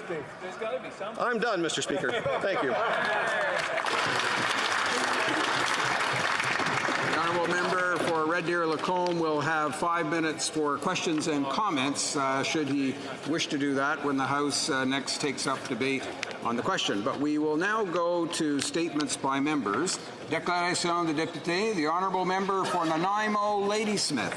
There's got to be something. I'm done, Mr. Speaker. Thank you. The honourable member for Red Deer Lacombe will have 5 minutes for questions and comments, should he wish to do that when the House next takes up debate on the question. But we will now go to statements by members. Déclaration de député, the honourable member for Nanaimo, Ladysmith.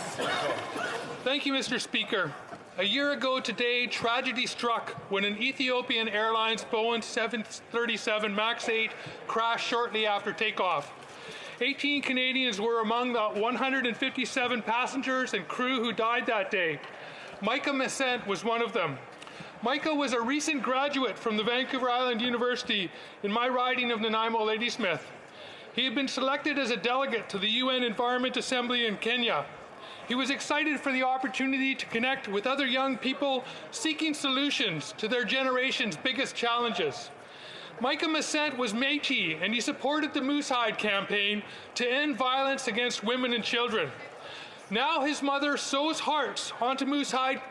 Thank you, Mr. Speaker. A year ago today, tragedy struck when an Ethiopian Airlines Boeing 737 MAX 8 crashed shortly after takeoff. 18 Canadians were among the 157 passengers and crew who died that day. Micah Messent was one of them. Micah was a recent graduate from the Vancouver Island University in my riding of Nanaimo Ladysmith. He had been selected as a delegate to the UN Environment Assembly in Kenya. He was excited for the opportunity to connect with other young people seeking solutions to their generation's biggest challenges. Micah Messent was Métis, and he supported the Moose Hide campaign to end violence against women and children. Now his mother sews hearts onto Moose Hide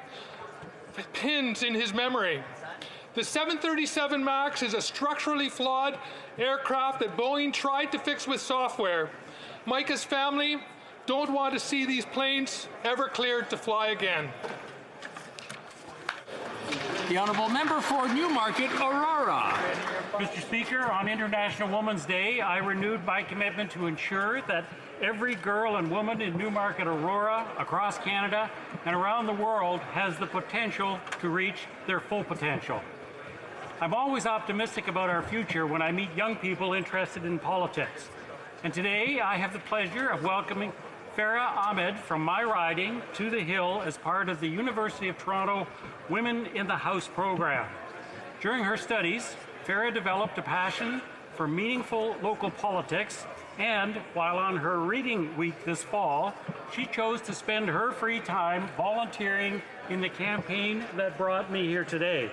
pins in his memory. The 737 MAX is a structurally flawed aircraft that Boeing tried to fix with software. Micah's family don't want to see these planes ever cleared to fly again. The honourable member for Newmarket, Aurora. Mr. Speaker, on International Women's Day, I renewed my commitment to ensure that every girl and woman in Newmarket, Aurora, across Canada and around the world has the potential to reach their full potential. I'm always optimistic about our future when I meet young people interested in politics. And today I have the pleasure of welcoming Farah Ahmed from my riding to the Hill as part of the University of Toronto Women in the House program. During her studies, Farah developed a passion for meaningful local politics, and while on her reading week this fall, she chose to spend her free time volunteering in the campaign that brought me here today.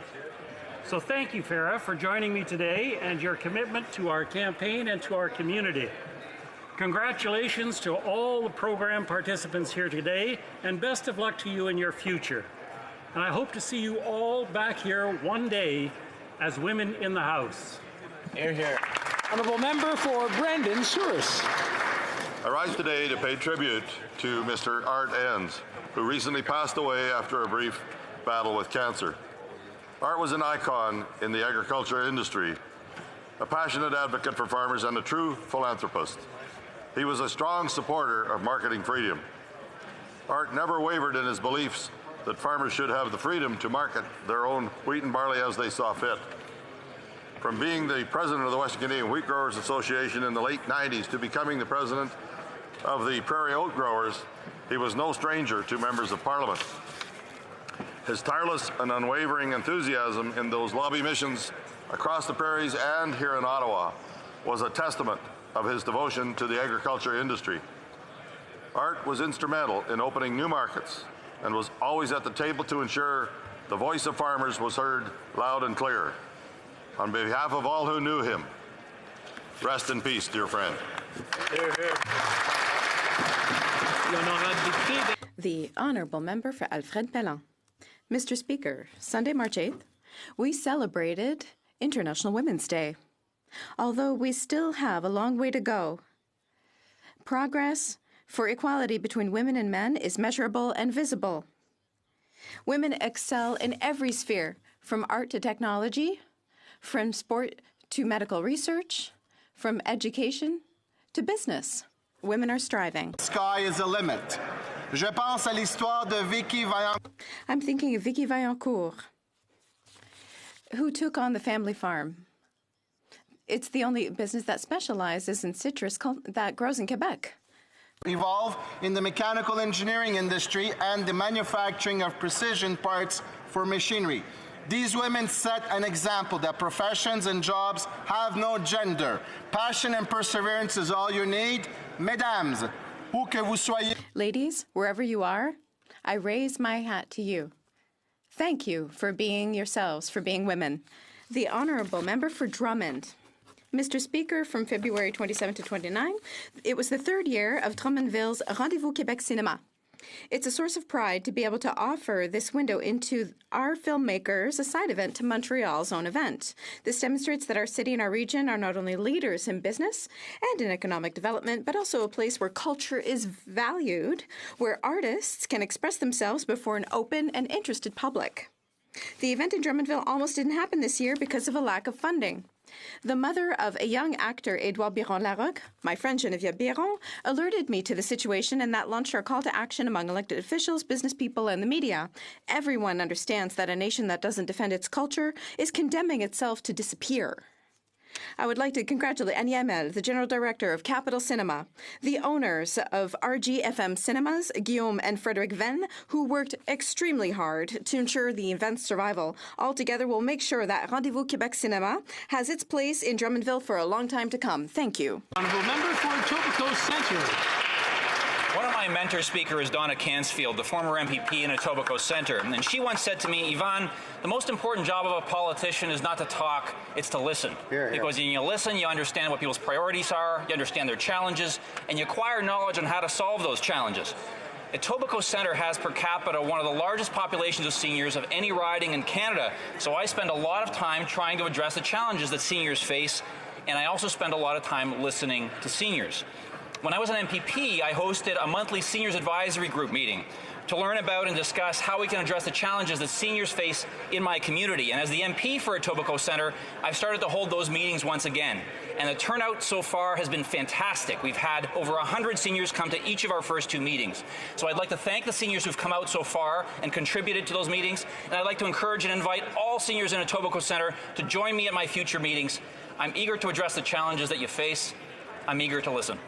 So thank you, Farah, for joining me today and your commitment to our campaign and to our community. Congratulations to all the program participants here today, and best of luck to you in your future. And I hope to see you all back here one day as women in the House. Hear, hear. Honourable member for Brandon Souris. I rise today to pay tribute to Mr. Art Enns, who recently passed away after a brief battle with cancer. Art was an icon in the agriculture industry, a passionate advocate for farmers and a true philanthropist. He was a strong supporter of marketing freedom. Art never wavered in his beliefs that farmers should have the freedom to market their own wheat and barley as they saw fit. From being the president of the Western Canadian Wheat Growers Association in the late 90s to becoming the president of the Prairie Oat Growers, he was no stranger to members of Parliament. His tireless and unwavering enthusiasm in those lobby missions across the prairies and here in Ottawa was a testament of his devotion to the agriculture industry. Art was instrumental in opening new markets and was always at the table to ensure the voice of farmers was heard loud and clear. On behalf of all who knew him, rest in peace, dear friend. The Honourable Member for Alfred Pellan. Mr. Speaker, Sunday, March 8th, we celebrated International Women's Day. Although we still have a long way to go, progress for equality between women and men is measurable and visible. Women excel in every sphere, from art to technology, from sport to medical research, from education to business. Women are striving. Sky is the limit. Je pense à l'histoire de Vicky Vaillancourt. I'm thinking of Vicky Vaillancourt, who took on the family farm. It's the only business that specializes in citrus that grows in Quebec. Evolve in the mechanical engineering industry and the manufacturing of precision parts for machinery. These women set an example that professions and jobs have no gender. Passion and perseverance is all you need. Mesdames, où que vous soyez. Ladies, wherever you are, I raise my hat to you. Thank you for being yourselves, for being women. The Honourable Member for Drummond. Mr. Speaker, from February 27 to 29, it was the third year of Drummondville's Rendezvous Québec Cinéma. It's a source of pride to be able to offer this window into our filmmakers, a side event to Montreal's own event. This demonstrates that our city and our region are not only leaders in business and in economic development, but also a place where culture is valued, where artists can express themselves before an open and interested public. The event in Drummondville almost didn't happen this year because of a lack of funding. The mother of a young actor, Edouard Biron-Larocque, my friend Geneviève Biron, alerted me to the situation, and that launched our call to action among elected officials, business people, and the media. Everyone understands that a nation that doesn't defend its culture is condemning itself to disappear. I would like to congratulate Annie Hamel, the General Director of Capital Cinema, the owners of RGFM Cinemas, Guillaume and Frederick Venn, who worked extremely hard to ensure the event's survival. Altogether, we'll make sure that Rendezvous Québec Cinema has its place in Drummondville for a long time to come. Thank you. Honourable member for Etobicoke Centre. One of my mentor speakers is Donna Cansfield, the former MPP in Etobicoke Centre, and she once said to me, Yvonne, the most important job of a politician is not to talk, it's to listen. Because when you listen, you understand what people's priorities are, you understand their challenges, and you acquire knowledge on how to solve those challenges. Etobicoke Centre has per capita one of the largest populations of seniors of any riding in Canada, so I spend a lot of time trying to address the challenges that seniors face, and I also spend a lot of time listening to seniors. When I was an MPP, I hosted a monthly Seniors Advisory Group meeting to learn about and discuss how we can address the challenges that seniors face in my community. And as the MP for Etobicoke Centre, I've started to hold those meetings once again. And the turnout so far has been fantastic. We've had over 100 seniors come to each of our first two meetings. So I'd like to thank the seniors who've come out so far and contributed to those meetings. And I'd like to encourage and invite all seniors in Etobicoke Centre to join me at my future meetings. I'm eager to address the challenges that you face. I'm eager to listen.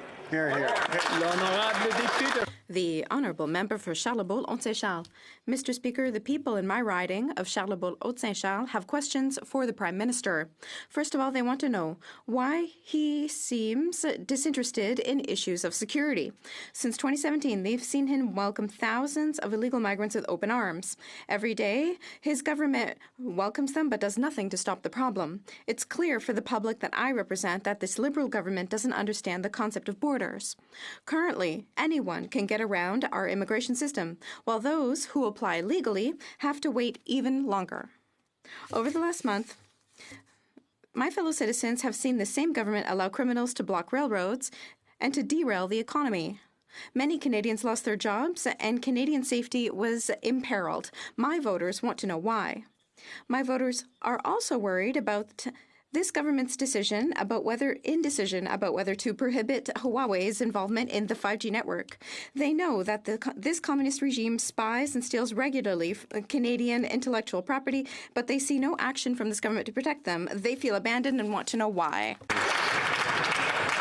The Honourable Member for Charlebourg-Haute-Saint-Charles. Mr. Speaker, the people in my riding of Charlebourg-Haute-Saint-Charles have questions for the Prime Minister. First of all, they want to know why he seems disinterested in issues of security. Since 2017, they've seen him welcome thousands of illegal migrants with open arms. Every day, his government welcomes them but does nothing to stop the problem. It's clear for the public that I represent that this Liberal government doesn't understand the concept of borders. Currently, anyone can get around our immigration system, while those who apply legally have to wait even longer. Over the last month, my fellow citizens have seen the same government allow criminals to block railroads and to derail the economy. Many Canadians lost their jobs, and Canadian safety was imperiled. My voters want to know why. My voters are also worried about this government's indecision about whether to prohibit Huawei's involvement in the 5G network. They know that this communist regime spies and steals regularly Canadian intellectual property, but they see no action from this government to protect them. They feel abandoned and want to know why.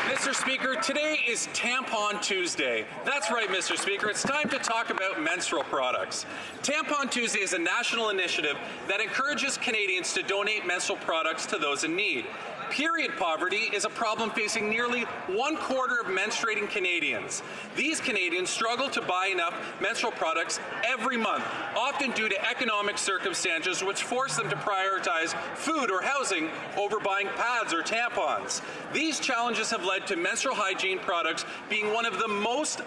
Mr. Speaker, today is Tampon Tuesday. That's right, Mr. Speaker. It's time to talk about menstrual products. Tampon Tuesday is a national initiative that encourages Canadians to donate menstrual products to those in need. Period poverty is a problem facing nearly 1/4 of menstruating Canadians. These Canadians struggle to buy enough menstrual products every month, often due to economic circumstances which force them to prioritize food or housing over buying pads or tampons. These challenges have led to menstrual hygiene products being one of the most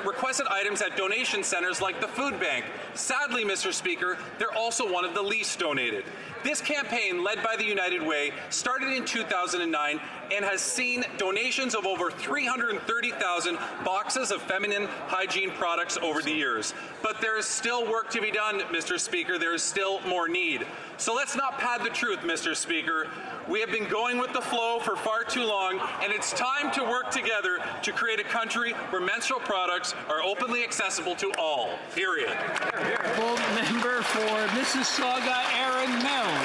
requested items at donation centers like the food bank. Sadly, Mr. Speaker, they're also one of the least donated. This campaign, led by the United Way, started in 2009 and has seen donations of over 330,000 boxes of feminine hygiene products over the years. But there is still work to be done, Mr. Speaker. There is still more need. So let's not pad the truth, Mr. Speaker. We have been going with the flow for far too long, and it's time to work together to create a country where menstrual products are openly accessible to all, period. Member for Mississauga, Aaron Mills.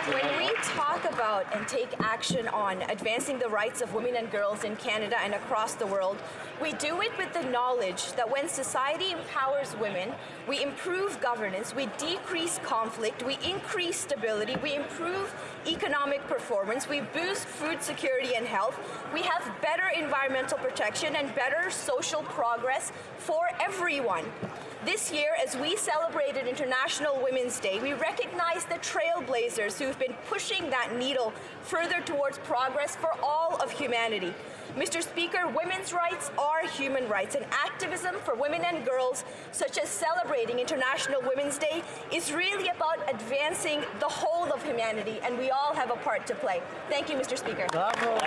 When we talk about and take action on advancing the rights of women and girls in Canada and across the world, we do it with the knowledge that when society empowers women, we improve governance, we decrease conflict, we increase stability, we improve economic performance, we boost food security and health, we have better environmental protection and better social progress for everyone. This year, as we celebrated International Women's Day, we recognize the trailblazers who've been pushing that needle further towards progress for all of humanity. Mr. Speaker, women's rights are human rights, and activism for women and girls, such as celebrating International Women's Day, is really about advancing the whole of humanity, and we all have a part to play. Thank you, Mr. Speaker. Bravo.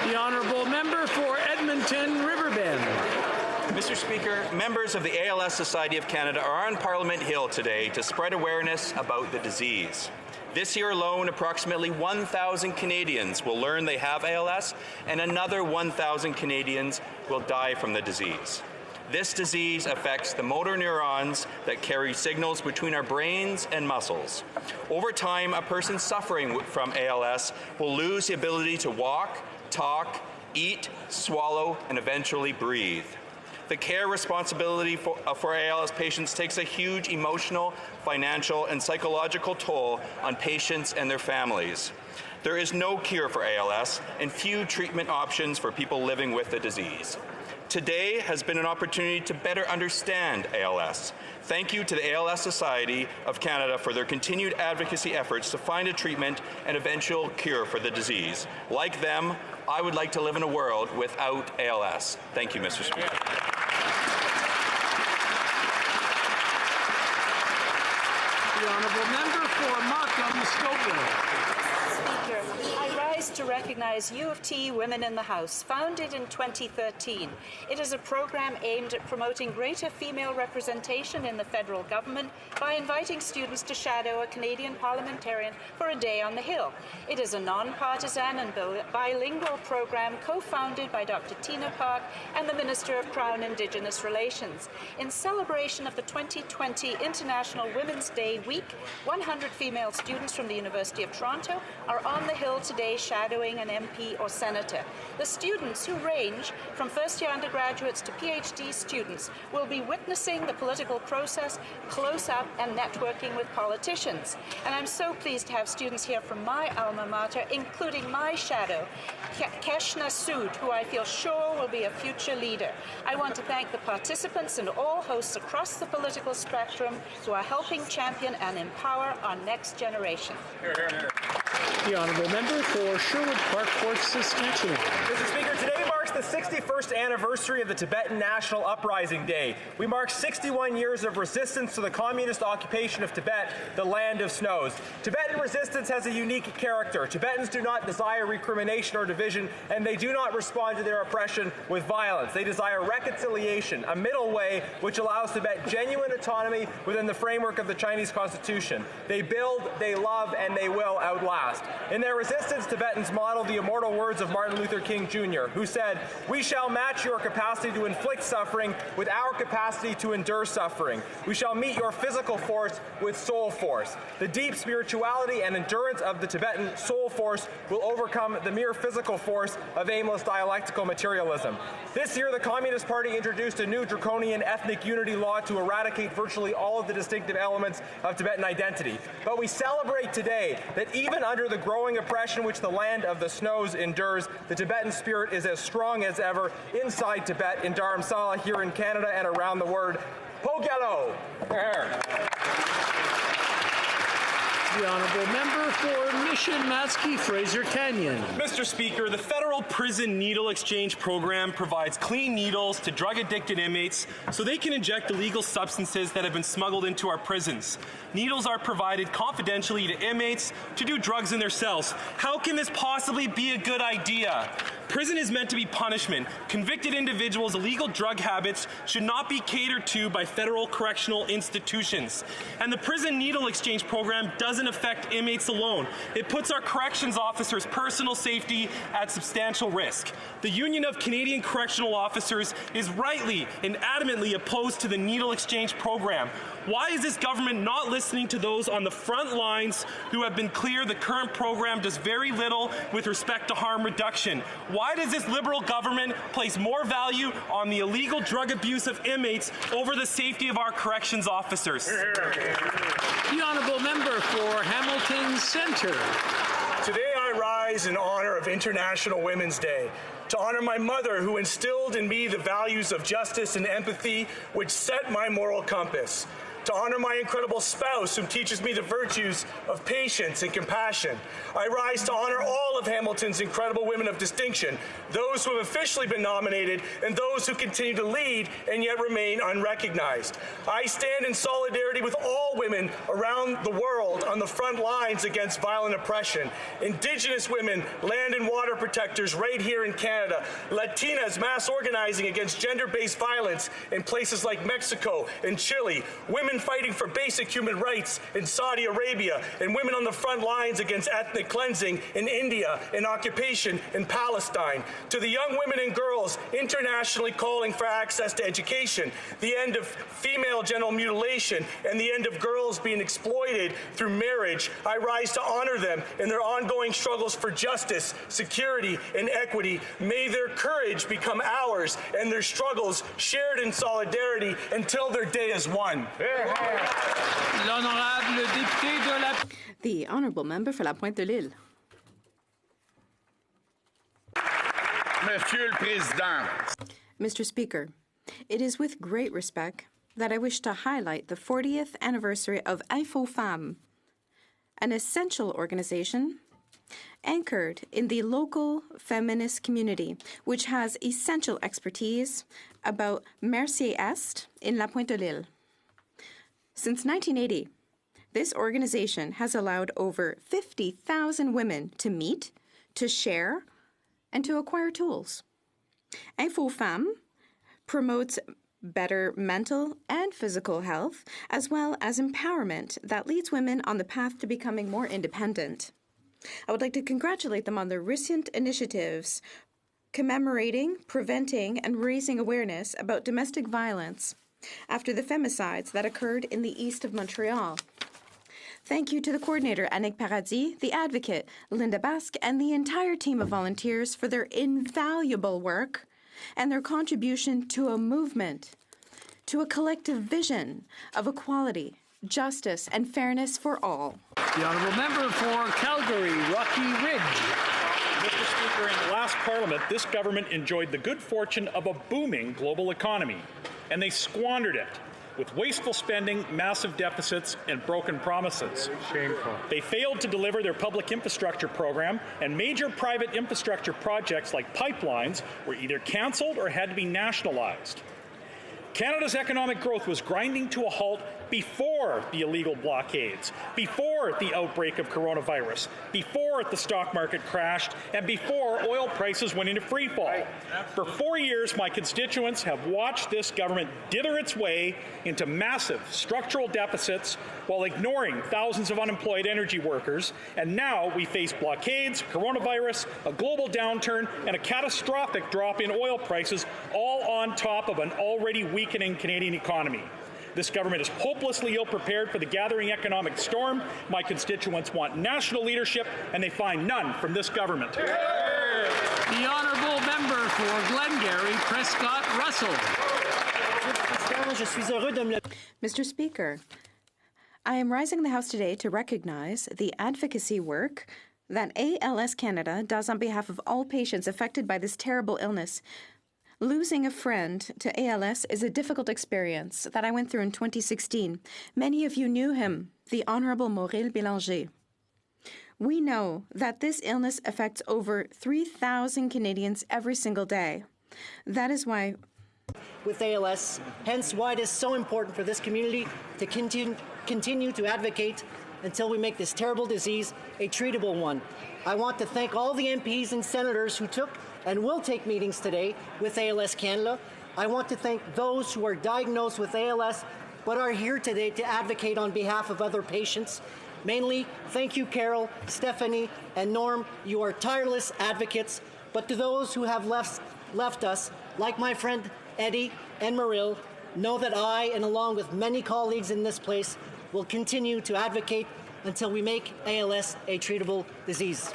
The honourable member for Edmonton Riverbend. Mr. Speaker, members of the ALS Society of Canada are on Parliament Hill today to spread awareness about the disease. This year alone, approximately 1,000 Canadians will learn they have ALS, and another 1,000 Canadians will die from the disease. This disease affects the motor neurons that carry signals between our brains and muscles. Over time, a person suffering from ALS will lose the ability to walk, talk, eat, swallow, and eventually breathe. The care responsibility for ALS patients takes a huge emotional, financial, and psychological toll on patients and their families. There is no cure for ALS and few treatment options for people living with the disease. Today has been an opportunity to better understand ALS. Thank you to the ALS Society of Canada for their continued advocacy efforts to find a treatment and eventual cure for the disease. Like them, I would like to live in a world without ALS. Thank you, Mr. Speaker. The honourable member for Markham-Stouffville. Speaker, I rise to recognize U of T Women in the House, founded in 2013. It is a program aimed at promoting greater female representation in the federal government by inviting students to shadow a Canadian parliamentarian for a day on the Hill. It is a non-partisan and bilingual program co-founded by Dr. Tina Park and the Minister of Crown Indigenous Relations. In celebration of the 2020 International Women's Day week, 100 female students from the University of Toronto are on the Hill today shadowing an MP or senator. The students, who range from first-year undergraduates to PhD students, will be witnessing the political process close up and networking with politicians. And I'm so pleased to have students here from my alma mater, including my shadow, Keshna Sood, who I feel sure will be a future leader. I want to thank the participants and all hosts across the political spectrum who are helping champion and empower our next generation. Hear, hear, hear. The honourable member for Sherwood Park Court, Saskatchewan. Mr. Speaker, today marks the 61st anniversary of the Tibetan National Uprising Day. We mark 61 years of resistance to the communist occupation of Tibet, the land of snows. Tibetan resistance has a unique character. Tibetans do not desire recrimination or division, and they do not respond to their oppression with violence. They desire reconciliation, a middle way which allows Tibet genuine autonomy within the framework of the Chinese Constitution. They build, they love, and they will outlast. In their resistance, Tibetans model the immortal words of Martin Luther King Jr., who said, "We shall match your capacity to inflict suffering with our capacity to endure suffering. We shall meet your physical force with soul force." The deep spirituality and endurance of the Tibetan soul force will overcome the mere physical force of aimless dialectical materialism. This year, the Communist Party introduced a new draconian ethnic unity law to eradicate virtually all of the distinctive elements of Tibetan identity. But we celebrate today that even under the growing oppression which the land of the snows endures, the Tibetan spirit is as strong as ever inside Tibet, in Dharamsala, here in Canada, and around the world. Pogelo! The honourable member for Mission Matsky Fraser Canyon. Mr. Speaker, the federal prison needle exchange program provides clean needles to drug-addicted inmates so they can inject illegal substances that have been smuggled into our prisons. Needles are provided confidentially to inmates to do drugs in their cells. How can this possibly be a good idea? Prison is meant to be punishment. Convicted individuals' illegal drug habits should not be catered to by federal correctional institutions. And the prison needle exchange program doesn't affect inmates alone. It puts our corrections officers' personal safety at substantial risk. The Union of Canadian Correctional Officers is rightly and adamantly opposed to the needle exchange program. Why is this government not listening to those on the front lines who have been clear the current program does very little with respect to harm reduction? Why does this Liberal government place more value on the illegal drug abuse of inmates over the safety of our corrections officers? The honourable member for Hamilton Centre. Today I rise in honor of International Women's Day, to honor my mother, who instilled in me the values of justice and empathy which set my moral compass. to honor my incredible spouse who teaches me the virtues of patience and compassion. I rise to honor all of Hamilton's incredible women of distinction, those who have officially been nominated and those who continue to lead and yet remain unrecognized. I stand in solidarity with all women around the world on the front lines against violent oppression. Indigenous women, land and water protectors right here in Canada, Latinas mass organizing against gender-based violence in places like Mexico and Chile, women fighting for basic human rights in Saudi Arabia, and women on the front lines against ethnic cleansing in India and occupation in Palestine. To the young women and girls internationally calling for access to education, the end of female genital mutilation, and the end of girls being exploited through marriage, I rise to honor them in their ongoing struggles for justice, security, and equity. May their courage become ours and their struggles shared in solidarity until their day is won. The Honourable Member for La Pointe de l'Île. Monsieur le Président. Mr. Speaker, it is with great respect that I wish to highlight the 40th anniversary of HoC, an essential organization anchored in the local feminist community, which has essential expertise about Mercier-Est in La Pointe de l'Île. Since 1980, this organization has allowed over 50,000 women to meet, to share, and to acquire tools. HoC promotes better mental and physical health, as well as empowerment that leads women on the path to becoming more independent. I would like to congratulate them on their recent initiatives commemorating, preventing, and raising awareness about domestic violence after the femicides that occurred in the east of Montreal. Thank you to the coordinator, Annick Paradis, the advocate, Linda Basque, and the entire team of volunteers for their invaluable work and their contribution to a movement, to a collective vision of equality, justice, and fairness for all. The Honourable Member for Calgary, Rocky Ridge. Mr. Speaker, in the last Parliament, this government enjoyed the good fortune of a booming global economy, and they squandered it with wasteful spending, massive deficits, and broken promises. Shameful. They failed to deliver their public infrastructure program, and major private infrastructure projects like pipelines were either cancelled or had to be nationalized. Canada's economic growth was grinding to a halt before the illegal blockades, before the outbreak of coronavirus, before the stock market crashed, and before oil prices went into freefall. For 4 years, my constituents have watched this government dither its way into massive structural deficits while ignoring thousands of unemployed energy workers, and now we face blockades, coronavirus, a global downturn, and a catastrophic drop in oil prices, all on top of an already weakening Canadian economy. This government is hopelessly ill-prepared for the gathering economic storm. My constituents want national leadership, and they find none from this government. The Honourable Member for Glengarry, Prescott Russell. Mr. Speaker, I am rising the House today to recognize the advocacy work that ALS Canada does on behalf of all patients affected by this terrible illness. Losing a friend to ALS is a difficult experience that I went through in 2016. Many of you knew him, the Honourable Mauril Bélanger. We know that this illness affects over 3,000 Canadians every single day. That is why with ALS, hence why it is so important for this community to continue to advocate until we make this terrible disease a treatable one. I want to thank all the MPs and senators who took and will take meetings today with ALS Canada. I want to thank those who are diagnosed with ALS but are here today to advocate on behalf of other patients. Mainly, thank you, Carol, Stephanie, and Norm. You are tireless advocates. But to those who have left us, like my friend Eddie and Maril, know that I, and along with many colleagues in this place, will continue to advocate until we make ALS a treatable disease.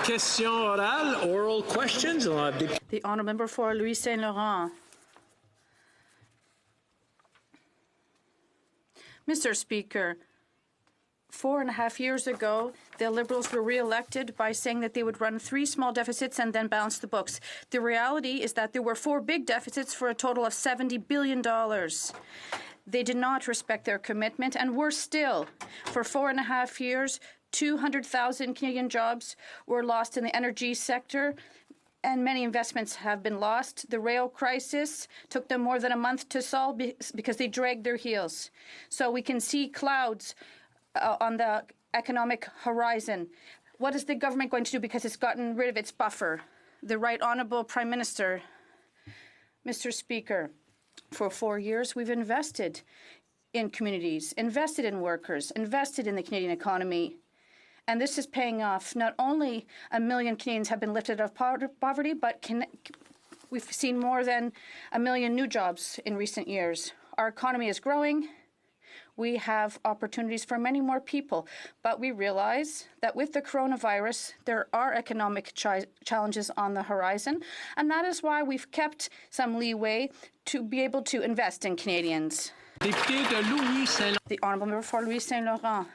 Question orale, oral questions. The Honourable Member for Louis Saint Laurent. Mr. Speaker, 4.5 years ago, the Liberals were re-elected by saying that they would run 3 small deficits and then balance the books. The reality is that there were 4 big deficits for a total of $70 billion. They did not respect their commitment, and worse still, for 4.5 years, 200,000 Canadian jobs were lost in the energy sector, and many investments have been lost. The rail crisis took them more than a month to solve because they dragged their heels. So we can see clouds on the economic horizon. What is the government going to do because it's gotten rid of its buffer? The Right Honourable Prime Minister, Mr. Speaker, for 4 years we've invested in communities, invested in workers, invested in the Canadian economy. And this is paying off. Not only 1 million Canadians have been lifted out of poverty, but we've seen more than 1 million new jobs in recent years. Our economy is growing. We have opportunities for many more people, but we realize that with the coronavirus, there are economic challenges on the horizon, and that is why we've kept some leeway to be able to invest in Canadians. The Honourable Member for Louis Saint Laurent.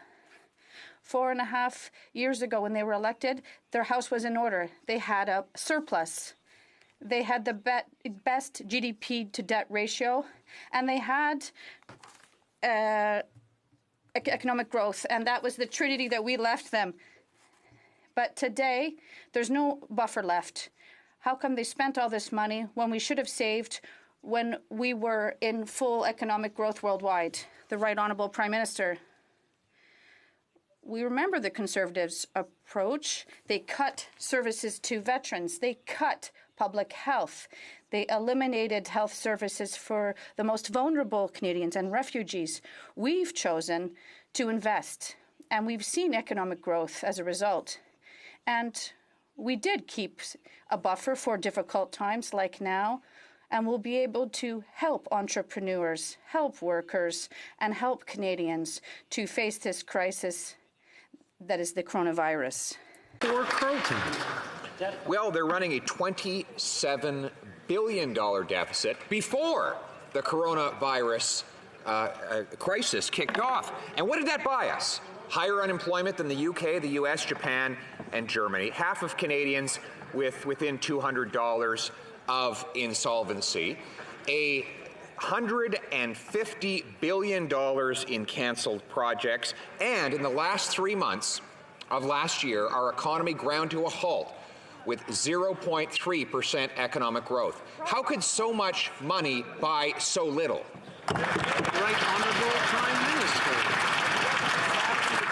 4.5 years ago when they were elected, their house was in order. They had a surplus. They had the best GDP to debt ratio, and they had economic growth, and that was the trinity that we left them. But today, there's no buffer left. How come they spent all this money when we should have saved when we were in full economic growth worldwide? The Right Honourable Prime Minister. We remember the Conservatives' approach. They cut services to veterans. They cut public health. They eliminated health services for the most vulnerable Canadians and refugees. We've chosen to invest, and we've seen economic growth as a result. And we did keep a buffer for difficult times like now, and we'll be able to help entrepreneurs, help workers, and help Canadians to face this crisis that is the coronavirus. For Carlton. Well, they're running a $27 billion deficit before the coronavirus crisis kicked off. And what did that buy us? Higher unemployment than the UK, the US, Japan, and Germany. Half of Canadians within $200 of insolvency. $150 billion in canceled projects. And in the last 3 months of last year, our economy ground to a halt with 0.3% economic growth. How could so much money buy so little? Right Honourable Prime Minister.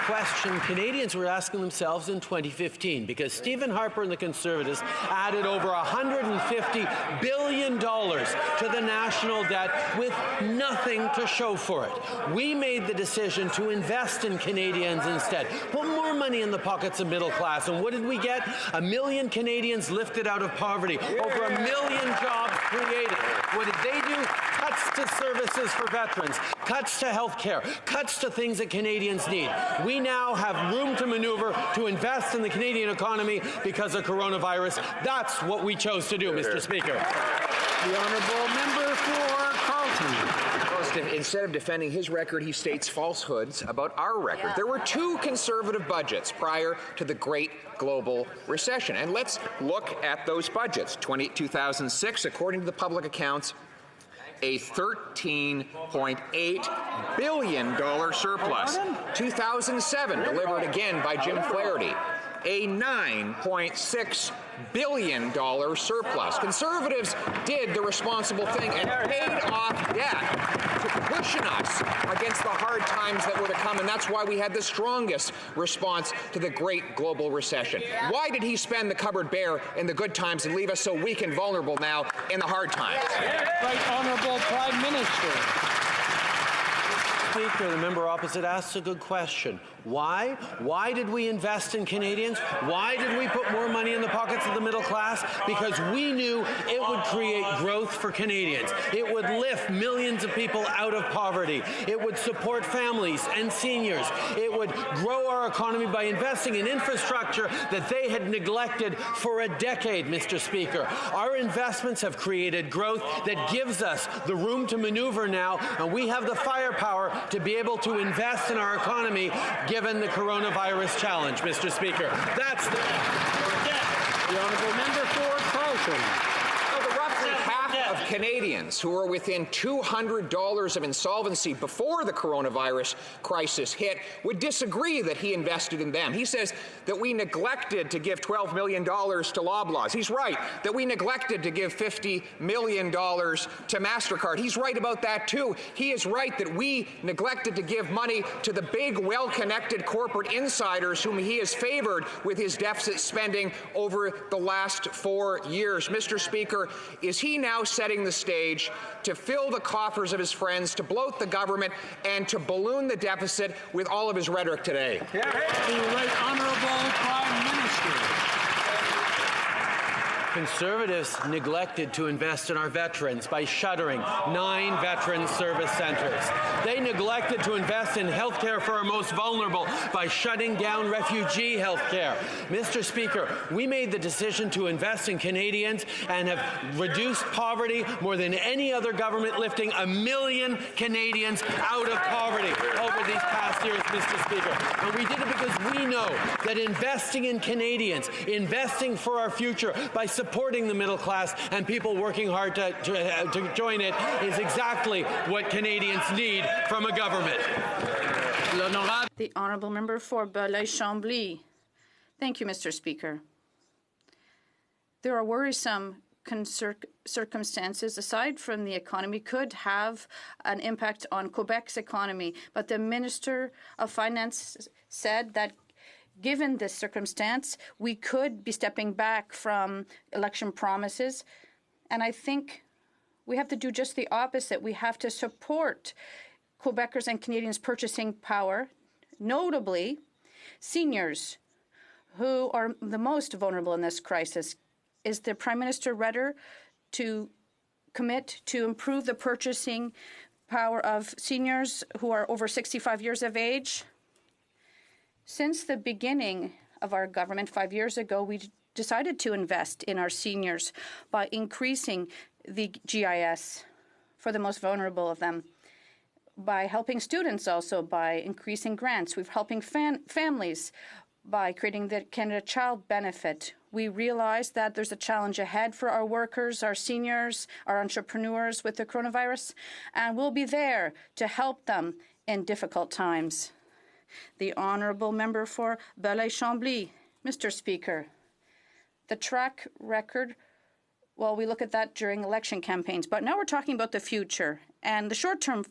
Question Canadians were asking themselves in 2015, because Stephen Harper and the Conservatives added over $150 billion to the national debt with nothing to show for it. We made the decision to invest in Canadians instead, put more money in the pockets of middle class. And what did we get? 1 million Canadians lifted out of poverty, over 1 million jobs created. What did they do? Cuts to services for veterans, cuts to health care, cuts to things that Canadians need. We now have room to maneuver to invest in the Canadian economy because of coronavirus. That's what we chose to do, Mr. Speaker. The Honourable Member for Carleton. Instead of defending his record, he states falsehoods about our record. There were 2 Conservative budgets prior to the Great Global Recession. And let's look at those budgets. 2006, according to the public accounts, a $13.8 billion surplus. 2007, delivered again by Jim Flaherty, a $9.6 billion surplus. Conservatives did the responsible thing and paid off debt to cushion us against the hard times that were to come, and that's why we had the strongest response to the Great Global Recession. Why did he spend the cupboard bare in the good times and leave us so weak and vulnerable now in the hard times? Right Honourable Prime Minister. Speaker, the member opposite asks a good question. Why? Why did we invest in Canadians? Why did we put more money in the pockets of the middle class? Because we knew it would create growth for Canadians. It would lift millions of people out of poverty. It would support families and seniors. It would grow our economy by investing in infrastructure that they had neglected for a decade, Mr. Speaker. Our investments have created growth that gives us the room to maneuver now, and we have the firepower to be able to invest in our economy, given the coronavirus challenge, Mr. Speaker. That's the honourable member for Carleton. Roughly half of Canadians who were within $200 of insolvency before the coronavirus crisis hit would disagree that he invested in them. He says that we neglected to give $12 million to Loblaws. He's right that we neglected to give $50 million to MasterCard. He's right about that too. He is right that we neglected to give money to the big, well-connected corporate insiders whom he has favored with his deficit spending over the last 4 years. Mr. Speaker, is he now setting the stage to fill the coffers of his friends, to bloat the government, and to balloon the deficit with all of his rhetoric today? The Right Honourable Prime Minister. Conservatives neglected to invest in our veterans by shuttering 9 veteran service centres. They neglected to invest in health care for our most vulnerable by shutting down refugee health care. Mr. Speaker, we made the decision to invest in Canadians and have reduced poverty more than any other government, lifting 1 million Canadians out of poverty over these past years, Mr. Speaker. And we did it because we know that investing in Canadians, investing for our future by supporting the middle class and people working hard to join it is exactly what Canadians need from a government. The honourable member for Belleuil-Chambly. Thank you, Mr. Speaker. There are worrisome circumstances aside from the economy could have an impact on Quebec's economy, but the Minister of Finance said that given this circumstance, we could be stepping back from election promises, and I think we have to do just the opposite. We have to support Quebecers and Canadians' purchasing power, notably seniors who are the most vulnerable in this crisis. Is the Prime Minister ready to commit to improve the purchasing power of seniors who are over 65 years of age? Since the beginning of our government 5 years ago, we decided to invest in our seniors by increasing the GIS for the most vulnerable of them, by helping students also by increasing grants. We're helping families by creating the Canada Child Benefit. We realize that there's a challenge ahead for our workers, our seniors, our entrepreneurs with the coronavirus, and we'll be there to help them in difficult times. The honourable member for Belleuil-Chambly. Mr. Speaker, the track record, well, we look at that during election campaigns, but now we're talking about the future and the short-term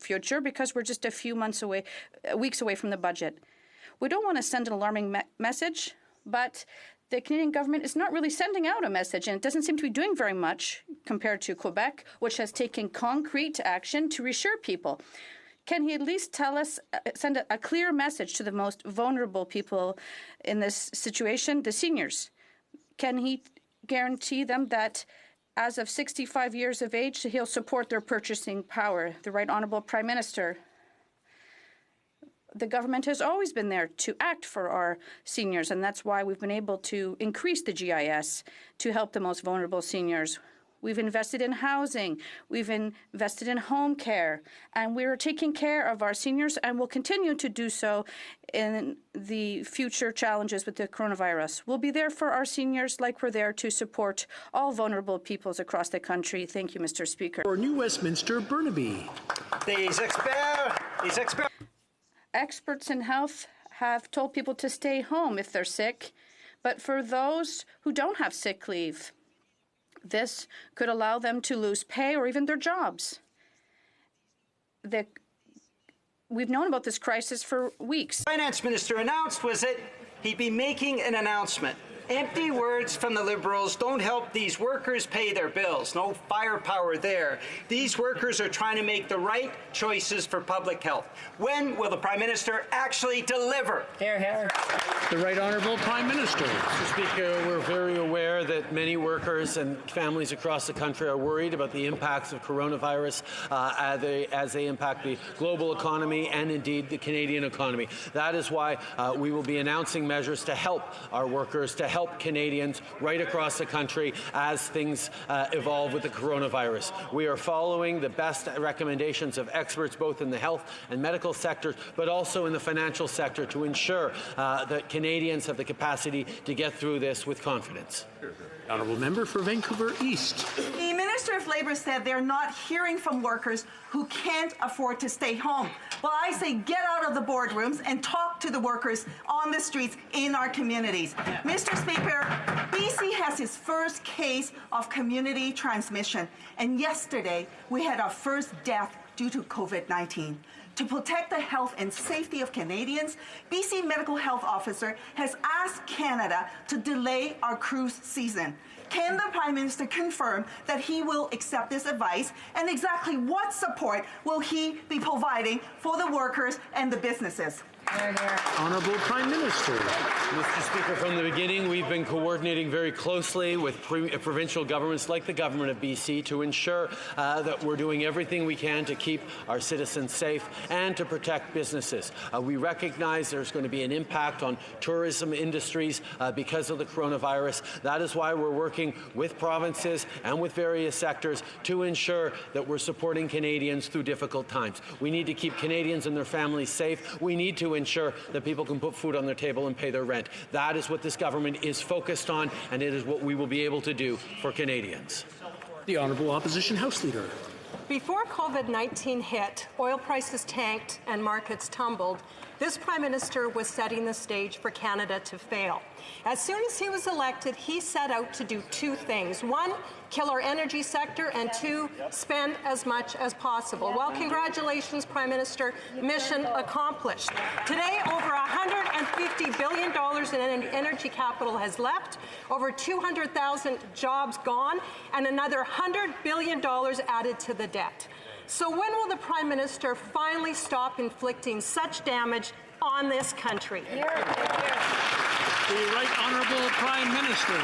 future because we're just a few weeks away from the budget. We don't want to send an alarming message, but the Canadian government is not really sending out a message, and it doesn't seem to be doing very much compared to Quebec, which has taken concrete action to reassure people. Can he at least tell us, send a clear message to the most vulnerable people in this situation, the seniors? Can he guarantee them that as of 65 years of age, he'll support their purchasing power? The Right Honourable Prime Minister. The government has always been there to act for our seniors, and that's why we've been able to increase the GIS to help the most vulnerable seniors. We've invested in housing, we've invested in home care, and we're taking care of our seniors and will continue to do so in the future challenges with the coronavirus. We'll be there for our seniors like we're there to support all vulnerable peoples across the country. Thank you, Mr. Speaker. For New Westminster, Burnaby. Experts in health have told people to stay home if they're sick, but for those who don't have sick leave, this could allow them to lose pay or even their jobs. We've known about this crisis for weeks. The Finance Minister announced was that he'd be making an announcement. Empty words from the Liberals don't help these workers pay their bills. No firepower there. These workers are trying to make the right choices for public health. When will the Prime Minister actually deliver? Hear, hear. The Right Honourable Prime Minister. Mr. Speaker, we're very aware that many workers and families across the country are worried about the impacts of coronavirus as they impact the global economy and indeed the Canadian economy. That is why we will be announcing measures to help our workers, to help Canadians right across the country as things evolve with the coronavirus. We are following the best recommendations of experts both in the health and medical sectors, but also in the financial sector to ensure that Canadians have the capacity to get through this with confidence. Honourable Member for Vancouver East. The Minister of Labour said they're not hearing from workers who can't afford to stay home. Well, I say get out of the boardrooms and talk to the workers on the streets in our communities. Mr. Speaker, BC has its first case of community transmission, and yesterday we had our first death due to COVID-19. To protect the health and safety of Canadians, BC Medical Health Officer has asked Canada to delay our cruise season. Can the Prime Minister confirm that he will accept this advice, and exactly what support will he be providing for the workers and the businesses? Honourable Prime Minister. Mr. Speaker, from the beginning, we've been coordinating very closely with provincial governments like the Government of BC to ensure that we're doing everything we can to keep our citizens safe and to protect businesses. We recognize there's going to be an impact on tourism industries because of the coronavirus. That is why we're working with provinces and with various sectors to ensure that we're supporting Canadians through difficult times. We need to keep Canadians and their families safe. We need to ensure that people can put food on their table and pay their rent. That is what this government is focused on, and it is what we will be able to do for Canadians. The Honourable Opposition House Leader. Before COVID-19 hit, oil prices tanked and markets tumbled. This Prime Minister was setting the stage for Canada to fail. As soon as he was elected, he set out to do two things. One, kill our energy sector, and two, spend as much as possible. Well, congratulations, Prime Minister, mission accomplished. Today, over $150 billion in energy capital has left, over 200,000 jobs gone, and another $100 billion added to the debt. So when will the Prime Minister finally stop inflicting such damage on this country? The Right Honourable Prime Minister.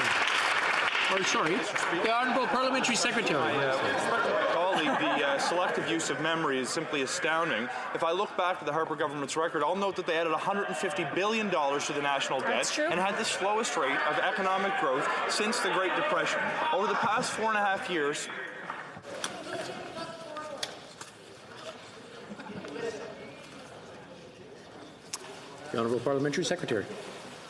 The Honourable Parliamentary Secretary. With respect to my colleague, the selective use of memory is simply astounding. If I look back to the Harper government's record, I'll note that they added $150 billion to the national debt and had the slowest rate of economic growth since the Great Depression. Over the past 4.5 years, The Honourable Parliamentary Secretary.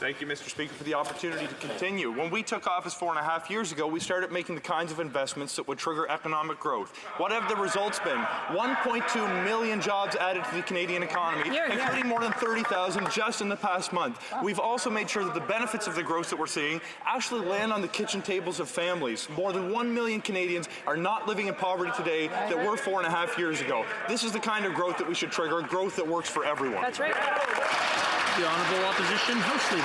Thank you, Mr. Speaker, for the opportunity to continue. When we took office 4.5 years ago, we started making the kinds of investments that would trigger economic growth. What have the results been? 1.2 million jobs added to the Canadian economy, including more than 30,000 just in the past month. We've also made sure that the benefits of the growth that we're seeing actually land on the kitchen tables of families. More than 1 million Canadians are not living in poverty today that were 4.5 years ago. This is the kind of growth that we should trigger, growth that works for everyone. That's right. The Honourable Opposition House Leader.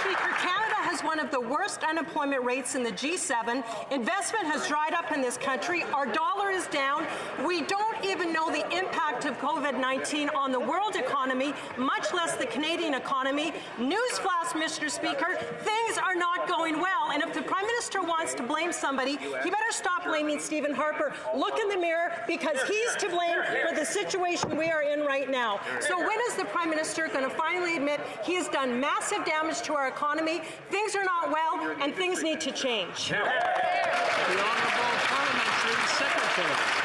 Speaker, Canada has one of the worst unemployment rates in the G7. Investment has dried up in this country. Our dollar is down. We don't even know the impact of COVID-19 on the world economy, much less the Canadian economy. Newsflash, Mr. Speaker, things are not going well. And if the Prime Minister wants to blame somebody, he better stop blaming Stephen Harper. Look in the mirror, because he's to blame for the situation we are in right now. So when is the Prime Minister going to finally admit he has done massive damage to our economy? Things are not well, and things need to change. The Honourable Parliamentary Secretary.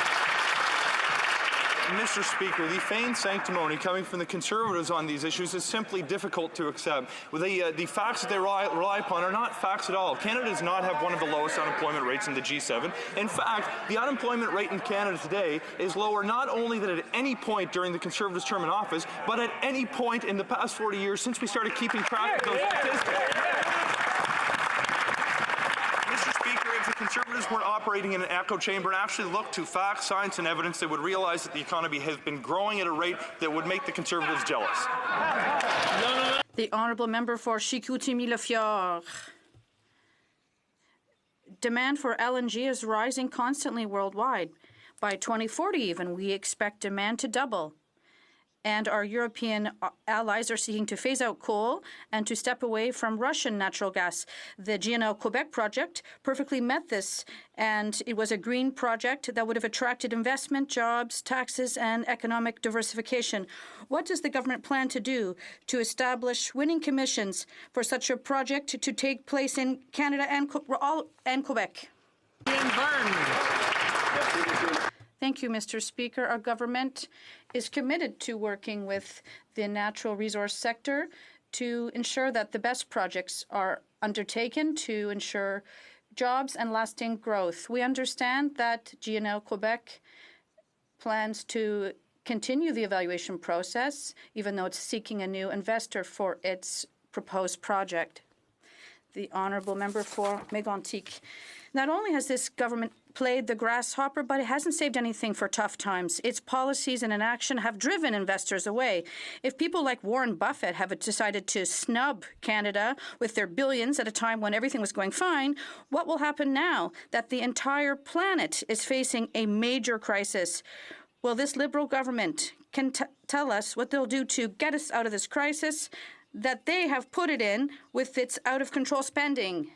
Mr. Speaker, the feigned sanctimony coming from the Conservatives on these issues is simply difficult to accept. The facts that they rely upon are not facts at all. Canada does not have one of the lowest unemployment rates in the G7. In fact, the unemployment rate in Canada today is lower not only than at any point during the Conservatives' term in office, but at any point in the past 40 years since we started keeping track of those statistics. If the Conservatives weren't operating in an echo chamber and actually looked to facts, science, and evidence, they would realize that the economy has been growing at a rate that would make the Conservatives jealous. The Honourable Member for Chicoutimi-Le Demand for LNG is rising constantly worldwide. By 2040 even, we expect demand to double. and our European allies are seeking to phase out coal and to step away from Russian natural gas. The GNL Quebec project perfectly met this, and it was a green project that would have attracted investment, jobs, taxes, and economic diversification. What does the government plan to do to establish winning commissions for such a project to take place in Canada and Quebec? Thank you, Mr. Speaker. Our government is committed to working with the natural resource sector to ensure that the best projects are undertaken to ensure jobs and lasting growth. We understand that GNL Quebec plans to continue the evaluation process, even though it's seeking a new investor for its proposed project. The honourable member for Mégantic. Not only has this government played the grasshopper, but it hasn't saved anything for tough times. Its policies and inaction have driven investors away. If people like Warren Buffett have decided to snub Canada with their billions at a time when everything was going fine, what will happen now that the entire planet is facing a major crisis? Well, this Liberal government can tell us what they'll do to get us out of this crisis that they have put it in with its out-of-control spending.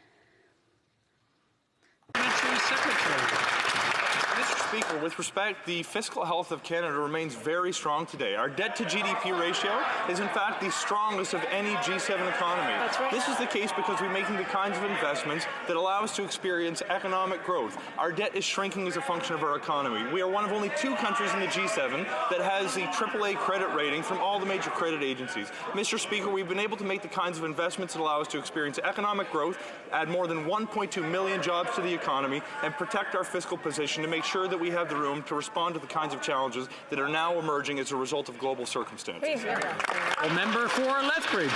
Mr. Speaker, with respect, the fiscal health of Canada remains very strong today. Our debt-to-GDP ratio is, in fact, the strongest of any G7 economy. That's right. This is the case because we're making the kinds of investments that allow us to experience economic growth. Our debt is shrinking as a function of our economy. We are one of only 2 countries in the G7 that has the AAA credit rating from all the major credit agencies. Mr. Speaker, we've been able to make the kinds of investments that allow us to experience economic growth, add more than 1.2 million jobs to the economy, and protect our fiscal position to make sure that we have the room to respond to the kinds of challenges that are now emerging as a result of global circumstances. A member for Lethbridge.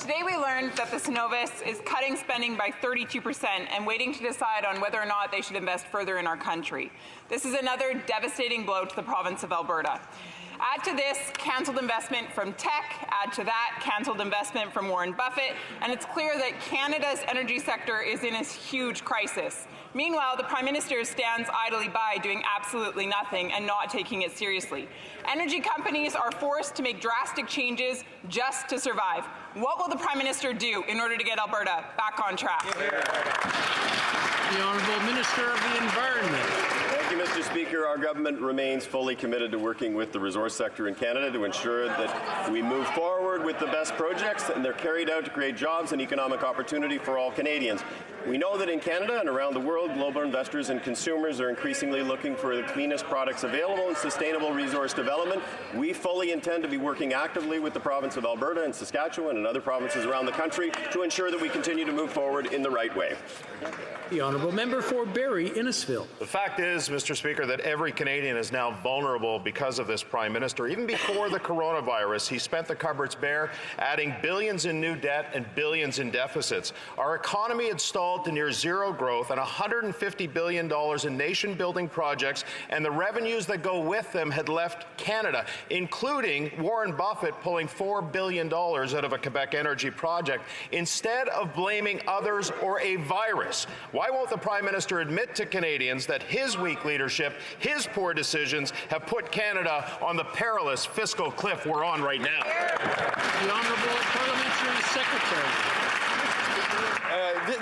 Today we learned that the Synovus is cutting spending by 32% and waiting to decide on whether or not they should invest further in our country. This is another devastating blow to the province of Alberta. Add to this cancelled investment from tech, add to that cancelled investment from Warren Buffett, and it's clear that Canada's energy sector is in a huge crisis. Meanwhile, the Prime Minister stands idly by doing absolutely nothing and not taking it seriously. Energy companies are forced to make drastic changes just to survive. What will the Prime Minister do in order to get Alberta back on track? The Honourable Minister of the Environment. Thank you, Mr. Speaker. Our government remains fully committed to working with the resource sector in Canada to ensure that we move forward with the best projects and they're carried out to create jobs and economic opportunity for all Canadians. We know that in Canada and around the world, global investors and consumers are increasingly looking for the cleanest products available and sustainable resource development. We fully intend to be working actively with the province of Alberta and Saskatchewan and other provinces around the country to ensure that we continue to move forward in the right way. The Honourable Member for Barrie Innisfil. The fact is, Mr. Speaker, that every Canadian is now vulnerable because of this Prime Minister. Even before the coronavirus, he spent the cupboards bare, adding billions in new debt and billions in deficits. Our economy had stalled to near zero growth and $150 billion in nation-building projects, and the revenues that go with them had left Canada, including Warren Buffett pulling $4 billion out of a Quebec energy project instead of blaming others or a virus. Why won't the Prime Minister admit to Canadians that his weak leadership, his poor decisions have put Canada on the perilous fiscal cliff we're on right now? The Honourable Parliamentary Secretary.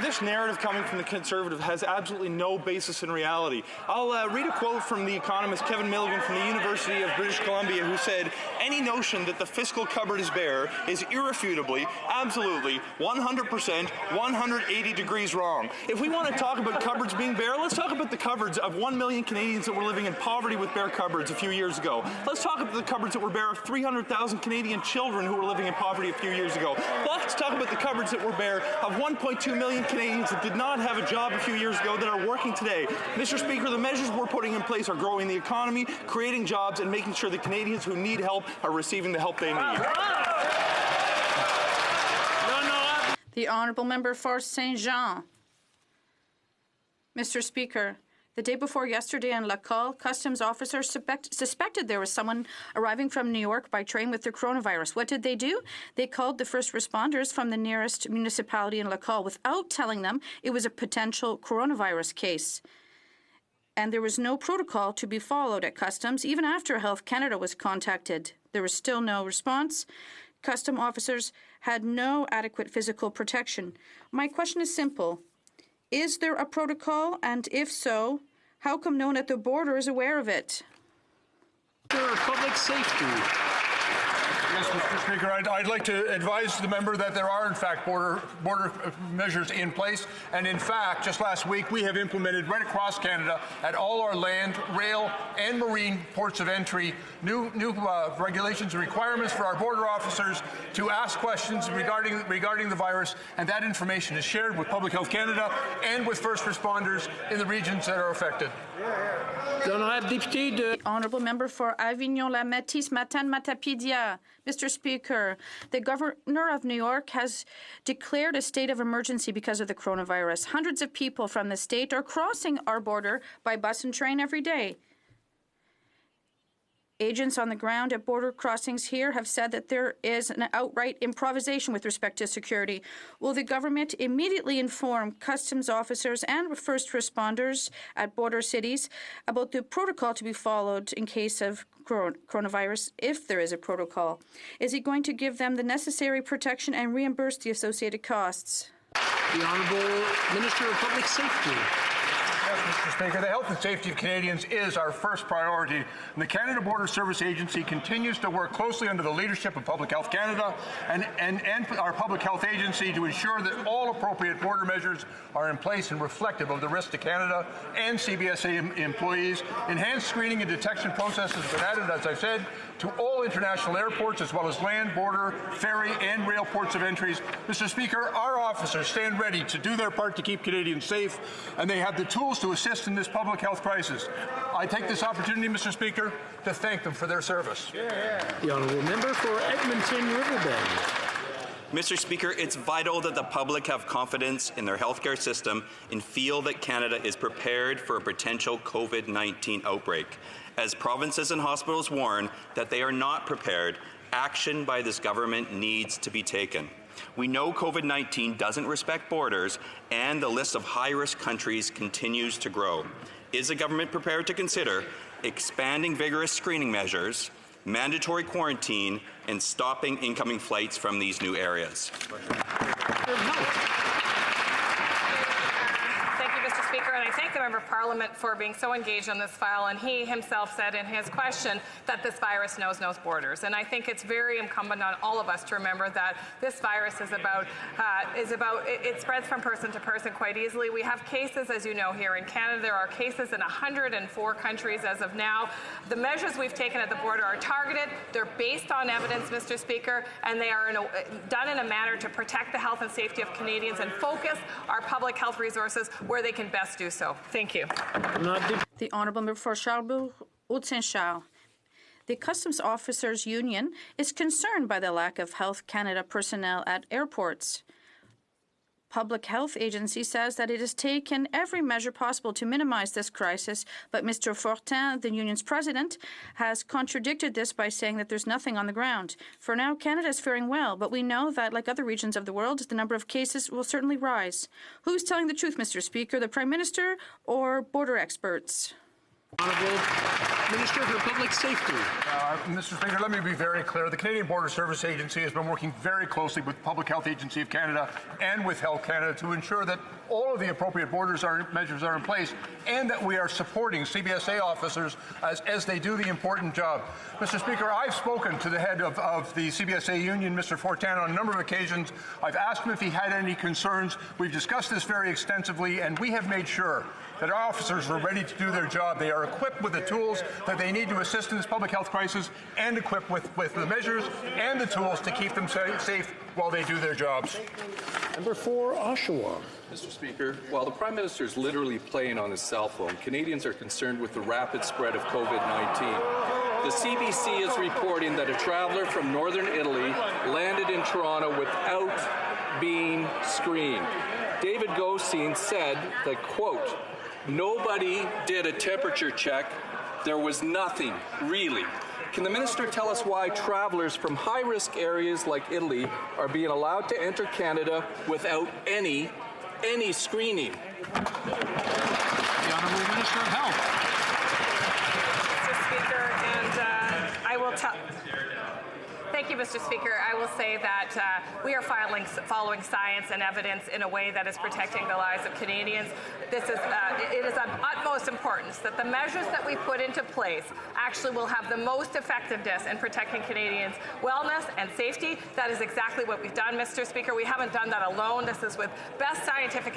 This narrative coming from the Conservative has absolutely no basis in reality. I'll read a quote from the economist Kevin Milligan from the University of British Columbia, who said, "Any notion that the fiscal cupboard is bare is irrefutably, absolutely, 100%, 180 degrees wrong." If we want to talk about cupboards being bare, let's talk about the cupboards of 1 million Canadians that were living in poverty with bare cupboards a few years ago. Let's talk about the cupboards that were bare of 300,000 Canadian children who were living in poverty a few years ago. Let's talk about the cupboards that were bare of 1.2 million Canadians that did not have a job a few years ago that are working today. Mr. Speaker, the measures we're putting in place are growing the economy, creating jobs, and making sure that Canadians who need help are receiving the help they need. The Honourable Member for Saint Jean. Mr. Speaker, the day before yesterday in Laval, customs officers suspected there was someone arriving from New York by train with the coronavirus. What did they do? They called the first responders from the nearest municipality in Laval without telling them it was a potential coronavirus case. and there was no protocol to be followed at customs even after Health Canada was contacted. There was still no response. Custom officers had no adequate physical protection. My question is simple. Is there a protocol, and if so, how come no one at the border is aware of it? Public safety. Yes, Mr. Speaker, I'd like to advise the member that there are, in fact, border measures in place. And in fact, just last week, we have implemented right across Canada at all our land, rail, and marine ports of entry new regulations and requirements for our border officers to ask questions regarding the virus. And that information is shared with Public Health Canada and with first responders in the regions that are affected. The honourable member for Avignon-La Métis-Matane-Matapédia. Mr. Speaker, the Governor of New York has declared a state of emergency because of the coronavirus. Hundreds of people from the state are crossing our border by bus and train every day. Agents on the ground at border crossings here have said that there is an outright improvisation with respect to security. Will the government immediately inform customs officers and first responders at border cities about the protocol to be followed in case of coronavirus, if there is a protocol? Is it going to give them the necessary protection and reimburse the associated costs? The Honourable Minister of Public Safety. Yes, Mr. Speaker, the health and safety of Canadians is our first priority, and the Canada Border Service Agency continues to work closely under the leadership of Public Health Canada and our Public Health Agency to ensure that all appropriate border measures are in place and reflective of the risk to Canada and CBSA employees. Enhanced screening and detection processes have been added, as I've said, to all international airports as well as land, border, ferry, and rail ports of entries. Mr. Speaker, our officers stand ready to do their part to keep Canadians safe, and they have the tools to assist in this public health crisis. I take this opportunity, Mr. Speaker, to thank them for their service. The honourable member for Edmonton Riverbend. Mr. Speaker, it's vital that the public have confidence in their healthcare system and feel that Canada is prepared for a potential COVID-19 outbreak. As provinces and hospitals warn that they are not prepared, action by this government needs to be taken. We know COVID-19 doesn't respect borders, and the list of high-risk countries continues to grow. Is the government prepared to consider expanding vigorous screening measures, mandatory quarantine, and stopping incoming flights from these new areas? Speaker, and I thank the Member of Parliament for being so engaged on this file, and he himself said in his question that this virus knows no borders. And I think it's very incumbent on all of us to remember that this virus is about it spreads from person to person quite easily. We have cases, as you know, here in Canada. There are cases in 104 countries as of now. The measures we've taken at the border are targeted. They're based on evidence, Mr. Speaker, and they are done in a manner to protect the health and safety of Canadians and focus our public health resources where they can best do so. Thank you. The Honourable Member for Charlebourg-Haute-Saint-Charles. The Customs Officers Union is concerned by the lack of Health Canada personnel at airports. Public Health Agency says that it has taken every measure possible to minimize this crisis, but Mr. Fortin, the union's president, has contradicted this by saying that there's nothing on the ground. For now, Canada is faring well, but we know that, like other regions of the world, the number of cases will certainly rise. Who's telling the truth, Mr. Speaker, the Prime Minister or border experts? Honourable Minister for Public Safety. Mr. Speaker, let me be very clear. The Canadian Border Service Agency has been working very closely with Public Health Agency of Canada and with Health Canada to ensure that all of the appropriate measures are in place and that we are supporting CBSA officers as they do the important job. Mr. Speaker, I've spoken to the head of the CBSA union, Mr. Fortin, on a number of occasions. I've asked him if he had any concerns. We've discussed this very extensively, and we have made sure that our officers are ready to do their job. They are equipped with the tools that they need to assist in this public health crisis and equipped with the measures and the tools to keep them safe while they do their jobs. Number 4, Oshawa. Mr. Speaker, while the Prime Minister is literally playing on his cell phone, Canadians are concerned with the rapid spread of COVID-19. The CBC is reporting that a traveller from northern Italy landed in Toronto without being screened. David Gosin said that, quote, "Nobody did a temperature check. There was nothing, really." Can the Minister tell us why travellers from high-risk areas like Italy are being allowed to enter Canada without any screening? The Honourable Minister of Health. Mr. Speaker, and I will tell. Thank you, Mr. Speaker. I will say that we are following science and evidence in a way that is protecting the lives of Canadians. It is of utmost importance that the measures that we put into place actually will have the most effectiveness in protecting Canadians' wellness and safety. That is exactly what we've done, Mr. Speaker. We haven't done that alone. This is with best scientific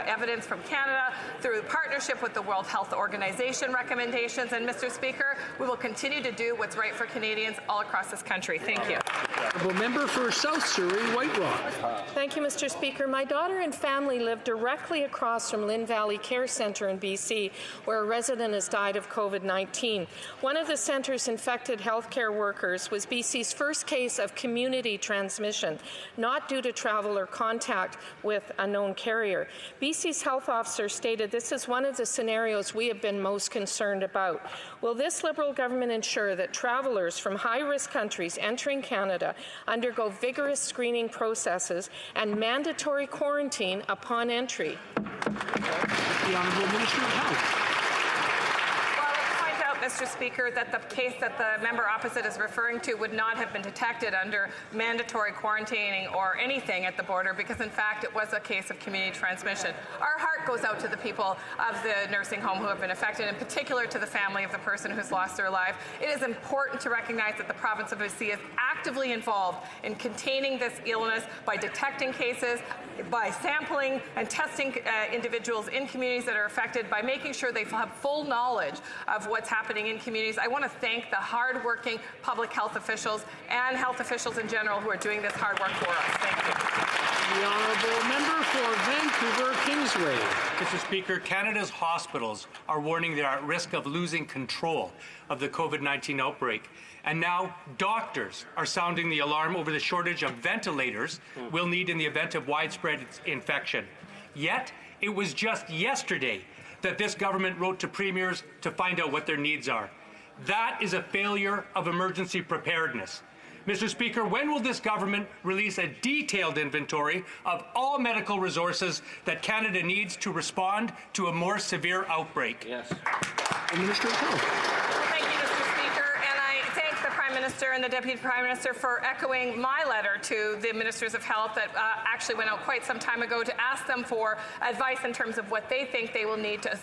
evidence from Canada through partnership with the World Health Organization recommendations. And, Mr. Speaker, we will continue to do what's right for Canadians all across this country. Thank you. Honourable Member for South Surrey, White Rock. Thank you, Mr. Speaker. My daughter and family live directly across from Lynn Valley Care Centre in BC, where a resident has died of COVID-19. One of the centre's infected healthcare workers was BC's first case of community transmission, not due to travel or contact with a known carrier. BC's health officer stated this is one of the scenarios we have been most concerned about. Will this Liberal government ensure that travellers from high-risk countries entering Canada undergo vigorous screening processes and mandatory quarantine upon entry? The Honourable Minister of Health. Mr. Speaker, that the case that the member opposite is referring to would not have been detected under mandatory quarantining or anything at the border because, in fact, it was a case of community transmission. Our heart goes out to the people of the nursing home who have been affected, in particular to the family of the person who's lost their life. It is important to recognize that the province of BC is actively involved in containing this illness by detecting cases, by sampling and testing individuals in communities that are affected, by making sure they have full knowledge of what's happening in communities. I want to thank the hard-working public health officials and health officials in general who are doing this hard work for us. Thank you. The Honourable Member for Vancouver Kingsway. Mr. Speaker, Canada's hospitals are warning they are at risk of losing control of the COVID-19 outbreak. And now doctors are sounding the alarm over the shortage of ventilators we'll need in the event of widespread infection. Yet, it was just yesterday that this government wrote to premiers to find out what their needs are. That is a failure of emergency preparedness. Mr. Speaker, when will this government release a detailed inventory of all medical resources that Canada needs to respond to a more severe outbreak? Yes. The Minister of Health. Minister and the Deputy Prime Minister for echoing my letter to the Ministers of Health that actually went out quite some time ago to ask them for advice in terms of what they think they will need to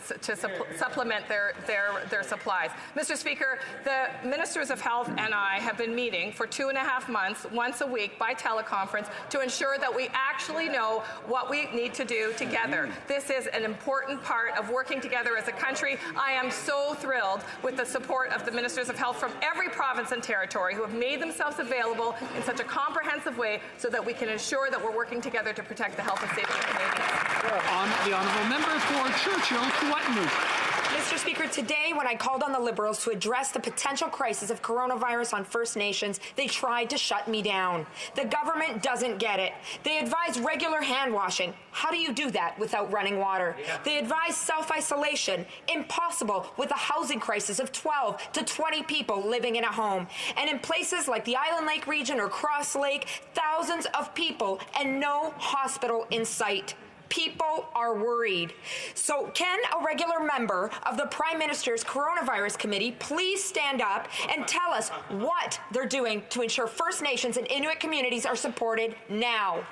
supplement their supplies. Mr. Speaker, the Ministers of Health and I have been meeting for 2.5 months, once a week by teleconference, to ensure that we actually know what we need to do together. This is an important part of working together as a country. I am so thrilled with the support of the Ministers of Health from every province and territory who have made themselves available in such a comprehensive way so that we can ensure that we're working together to protect the health and safety of Canadians. The Honourable Member for Churchill-Thwatemouth. Mr. Speaker, today when I called on the Liberals to address the potential crisis of coronavirus on First Nations, they tried to shut me down. The government doesn't get it. They advise regular hand washing. How do you do that without running water? They advise self-isolation. Impossible with a housing crisis of 12 to 20 people living in a home. And in places like the Island Lake region or Cross Lake, thousands of people and no hospital in sight. People are worried. So can a regular member of the Prime Minister's Coronavirus Committee please stand up and tell us what they're doing to ensure First Nations and Inuit communities are supported now?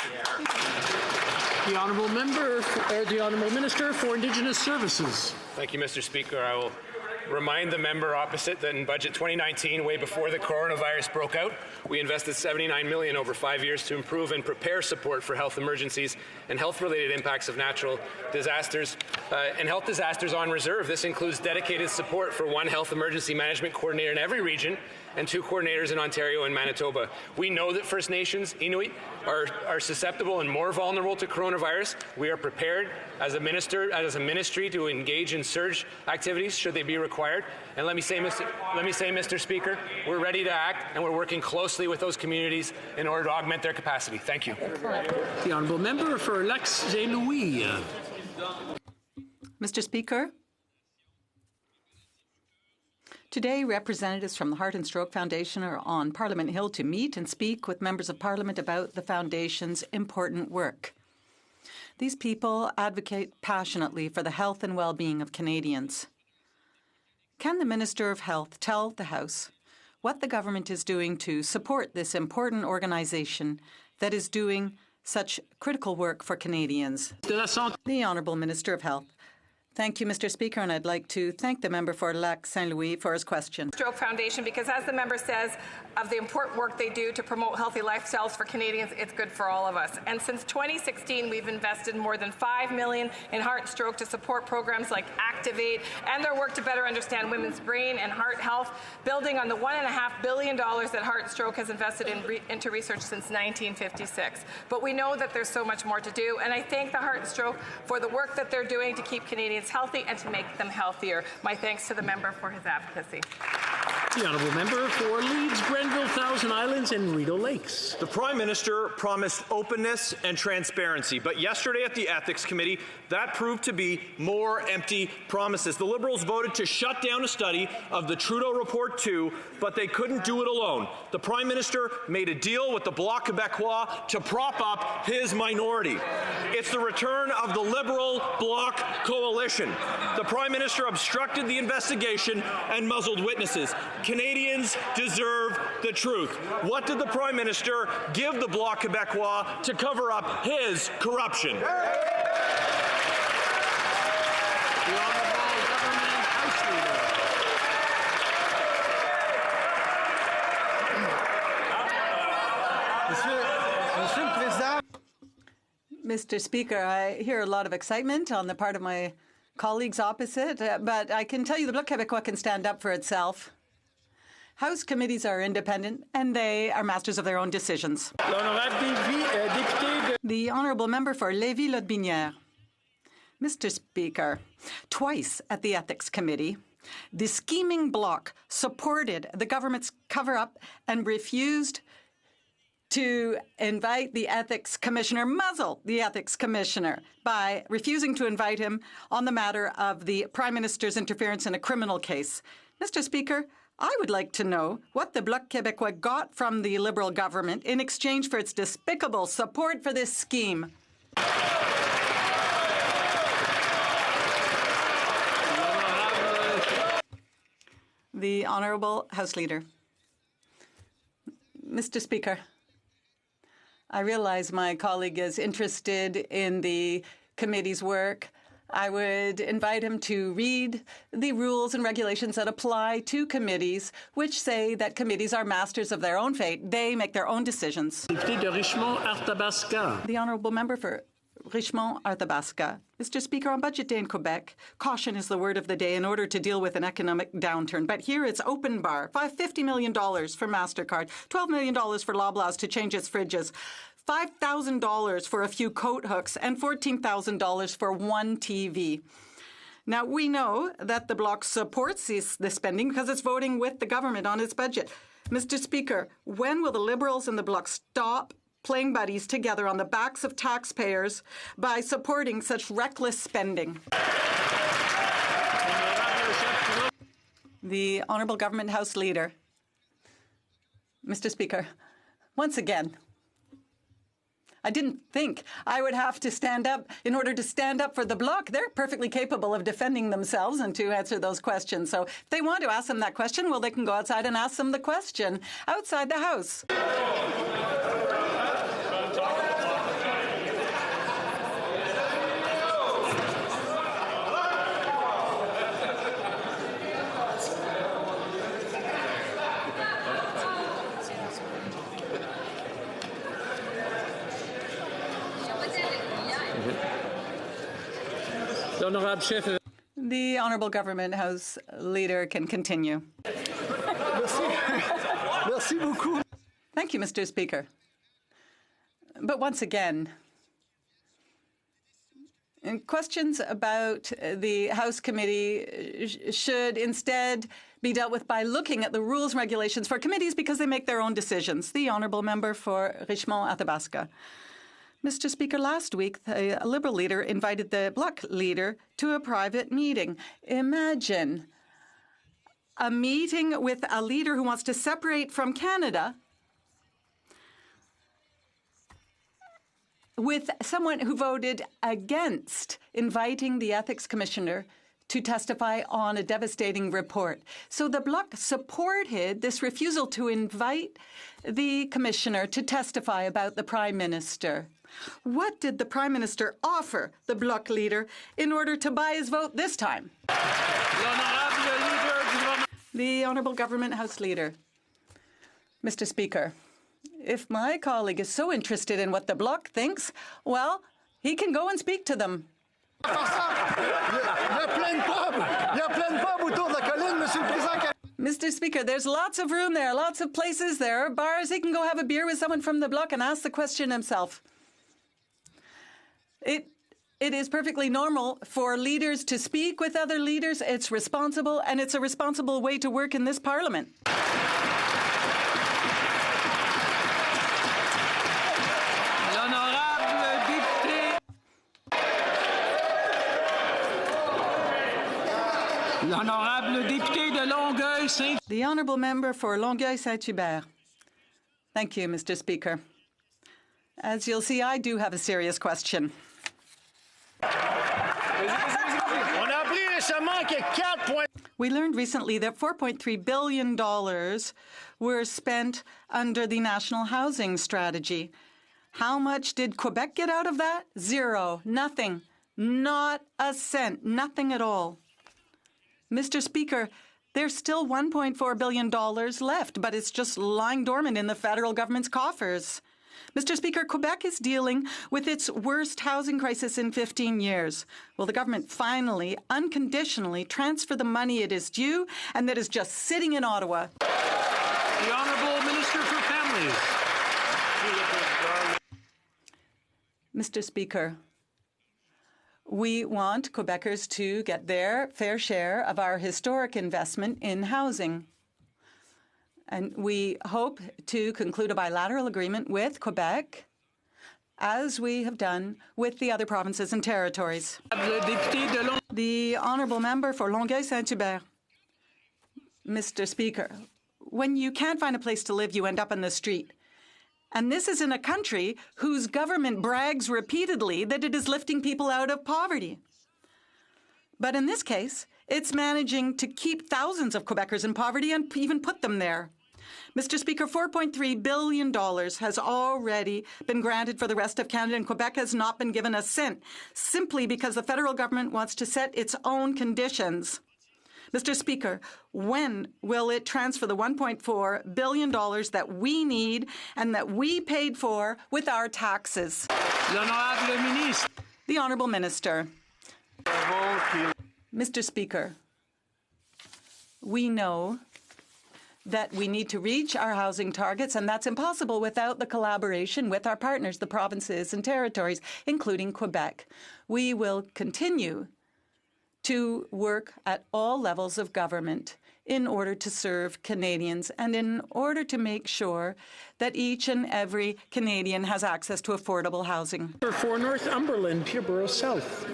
The Honourable Minister for Indigenous Services. Thank you, Mr. Speaker. I will remind the member opposite that in Budget 2019, way before the coronavirus broke out, we invested $79 million over 5 years to improve and prepare support for health emergencies and health-related impacts of natural disasters and health disasters on reserve. This includes dedicated support for one health emergency management coordinator in every region and 2 coordinators in Ontario and Manitoba. We know that First Nations, Inuit, are susceptible and more vulnerable to coronavirus. We are prepared as a ministry to engage in surge activities should they be required. And let me say, Mr. Speaker, we're ready to act and we're working closely with those communities in order to augment their capacity. Thank you. The Honourable Member for Lac-Saint-Louis. Mr. Speaker, today, representatives from the Heart and Stroke Foundation are on Parliament Hill to meet and speak with members of Parliament about the Foundation's important work. These people advocate passionately for the health and well-being of Canadians. Can the Minister of Health tell the House what the government is doing to support this important organization that is doing such critical work for Canadians? The Honourable Minister of Health. Thank you, Mr. Speaker, and I'd like to thank the member for Lac Saint-Louis for his question. Stroke Foundation, because as the member says, of the important work they do to promote healthy lifestyles for Canadians, it's good for all of us. And since 2016, we've invested more than $5 million in heart and stroke to support programs like Activate and their work to better understand women's brain and heart health, building on the $1.5 billion that Heart and Stroke has invested into research since 1956. But we know that there's so much more to do, and I thank the Heart and Stroke for the work that they're doing to keep Canadians healthy and to make them healthier. My thanks to the member for his advocacy. The honourable member for Leeds, Grenville, Thousand Islands and Rideau Lakes. The Prime Minister promised openness and transparency, but yesterday at the Ethics Committee, that proved to be more empty promises. The Liberals voted to shut down a study of the Trudeau Report 2, but they couldn't do it alone. The Prime Minister made a deal with the Bloc Québécois to prop up his minority. It's the return of the Liberal Bloc coalition. The Prime Minister obstructed the investigation and muzzled witnesses. Canadians deserve the truth. What did the Prime Minister give the Bloc Québécois to cover up his corruption? Mr. Speaker, I hear a lot of excitement on the part of my colleagues opposite, but I can tell you the Bloc Québécois can stand up for itself. House committees are independent and they are masters of their own decisions. The honourable member for Lévis-Lotbinière. Mr. Speaker, twice at the Ethics Committee, the scheming bloc supported the government's cover-up and refused to invite the Ethics Commissioner, muzzle the Ethics Commissioner by refusing to invite him on the matter of the Prime Minister's interference in a criminal case. Mr. Speaker, I would like to know what the Bloc Québécois got from the Liberal government in exchange for its despicable support for this scheme. The Honourable House Leader. Mr. Speaker, I realize my colleague is interested in the committee's work. I would invite him to read the rules and regulations that apply to committees, which say that committees are masters of their own fate. They make their own decisions. The honourable member for Richmond-Arthabasca. Mr. Speaker, on Budget Day in Quebec, caution is the word of the day in order to deal with an economic downturn. But here it's open bar. $50 million for MasterCard, $12 million for Loblaws to change its fridges, $5,000 for a few coat hooks, and $14,000 for one TV. Now, we know that the Bloc supports this spending because it's voting with the government on its budget. Mr. Speaker, when will the Liberals and the Bloc stop playing buddies together on the backs of taxpayers by supporting such reckless spending? The Honourable Government House Leader. Mr. Speaker, once again, I didn't think I would have to stand up in order to stand up for the Bloc. They're perfectly capable of defending themselves and to answer those questions. So if they want to ask them that question, well, they can go outside and ask them the question outside the House. The Honourable Government House Leader can continue. Thank you, Mr. Speaker. But once again, questions about the House Committee should instead be dealt with by looking at the rules and regulations for committees because they make their own decisions. The Honourable Member for Richmond-Athabasca. Mr. Speaker, last week, a Liberal leader invited the Bloc leader to a private meeting. Imagine a meeting with a leader who wants to separate from Canada with someone who voted against inviting the Ethics Commissioner to testify on a devastating report. So the Bloc supported this refusal to invite the Commissioner to testify about the Prime Minister. What did the Prime Minister offer the Bloc leader in order to buy his vote this time? The Honourable Government House Leader. Mr. Speaker, if my colleague is so interested in what the Bloc thinks, well, he can go and speak to them. Mr. Speaker, there's lots of room there, lots of places there, bars. He can go have a beer with someone from the Bloc and ask the question himself. It is perfectly normal for leaders to speak with other leaders. It's responsible, and it's a responsible way to work in this Parliament. The Honourable Member for Longueuil-Saint-Hubert. Thank you, Mr. Speaker. As you'll see, I do have a serious question. We learned recently that $4.3 billion were spent under the National Housing Strategy. How much did Quebec get out of that? Zero. Nothing. Not a cent. Nothing at all. Mr. Speaker, there's still $1.4 billion left, but it's just lying dormant in the federal government's coffers. Mr. Speaker, Quebec is dealing with its worst housing crisis in 15 years. Will the government finally, unconditionally transfer the money it is due and that is just sitting in Ottawa? The Honourable Minister for Families. Mr. Speaker, we want Quebecers to get their fair share of our historic investment in housing. And we hope to conclude a bilateral agreement with Quebec, as we have done with the other provinces and territories. The Honourable Member for Longueuil-Saint-Hubert. Mr. Speaker, when you can't find a place to live, you end up on the street. And this is in a country whose government brags repeatedly that it is lifting people out of poverty. But in this case, it's managing to keep thousands of Quebecers in poverty and even put them there. Mr. Speaker, $4.3 billion has already been granted for the rest of Canada, and Quebec has not been given a cent, simply because the federal government wants to set its own conditions. Mr. Speaker, when will it transfer the $1.4 billion that we need and that we paid for with our taxes? The Honourable Minister. Mr. Speaker, we know that we need to reach our housing targets, and that's impossible without the collaboration with our partners, the provinces and territories, including Quebec. We will continue to work at all levels of government in order to serve Canadians and in order to make sure that each and every Canadian has access to affordable housing. For Northumberland, Peterborough South.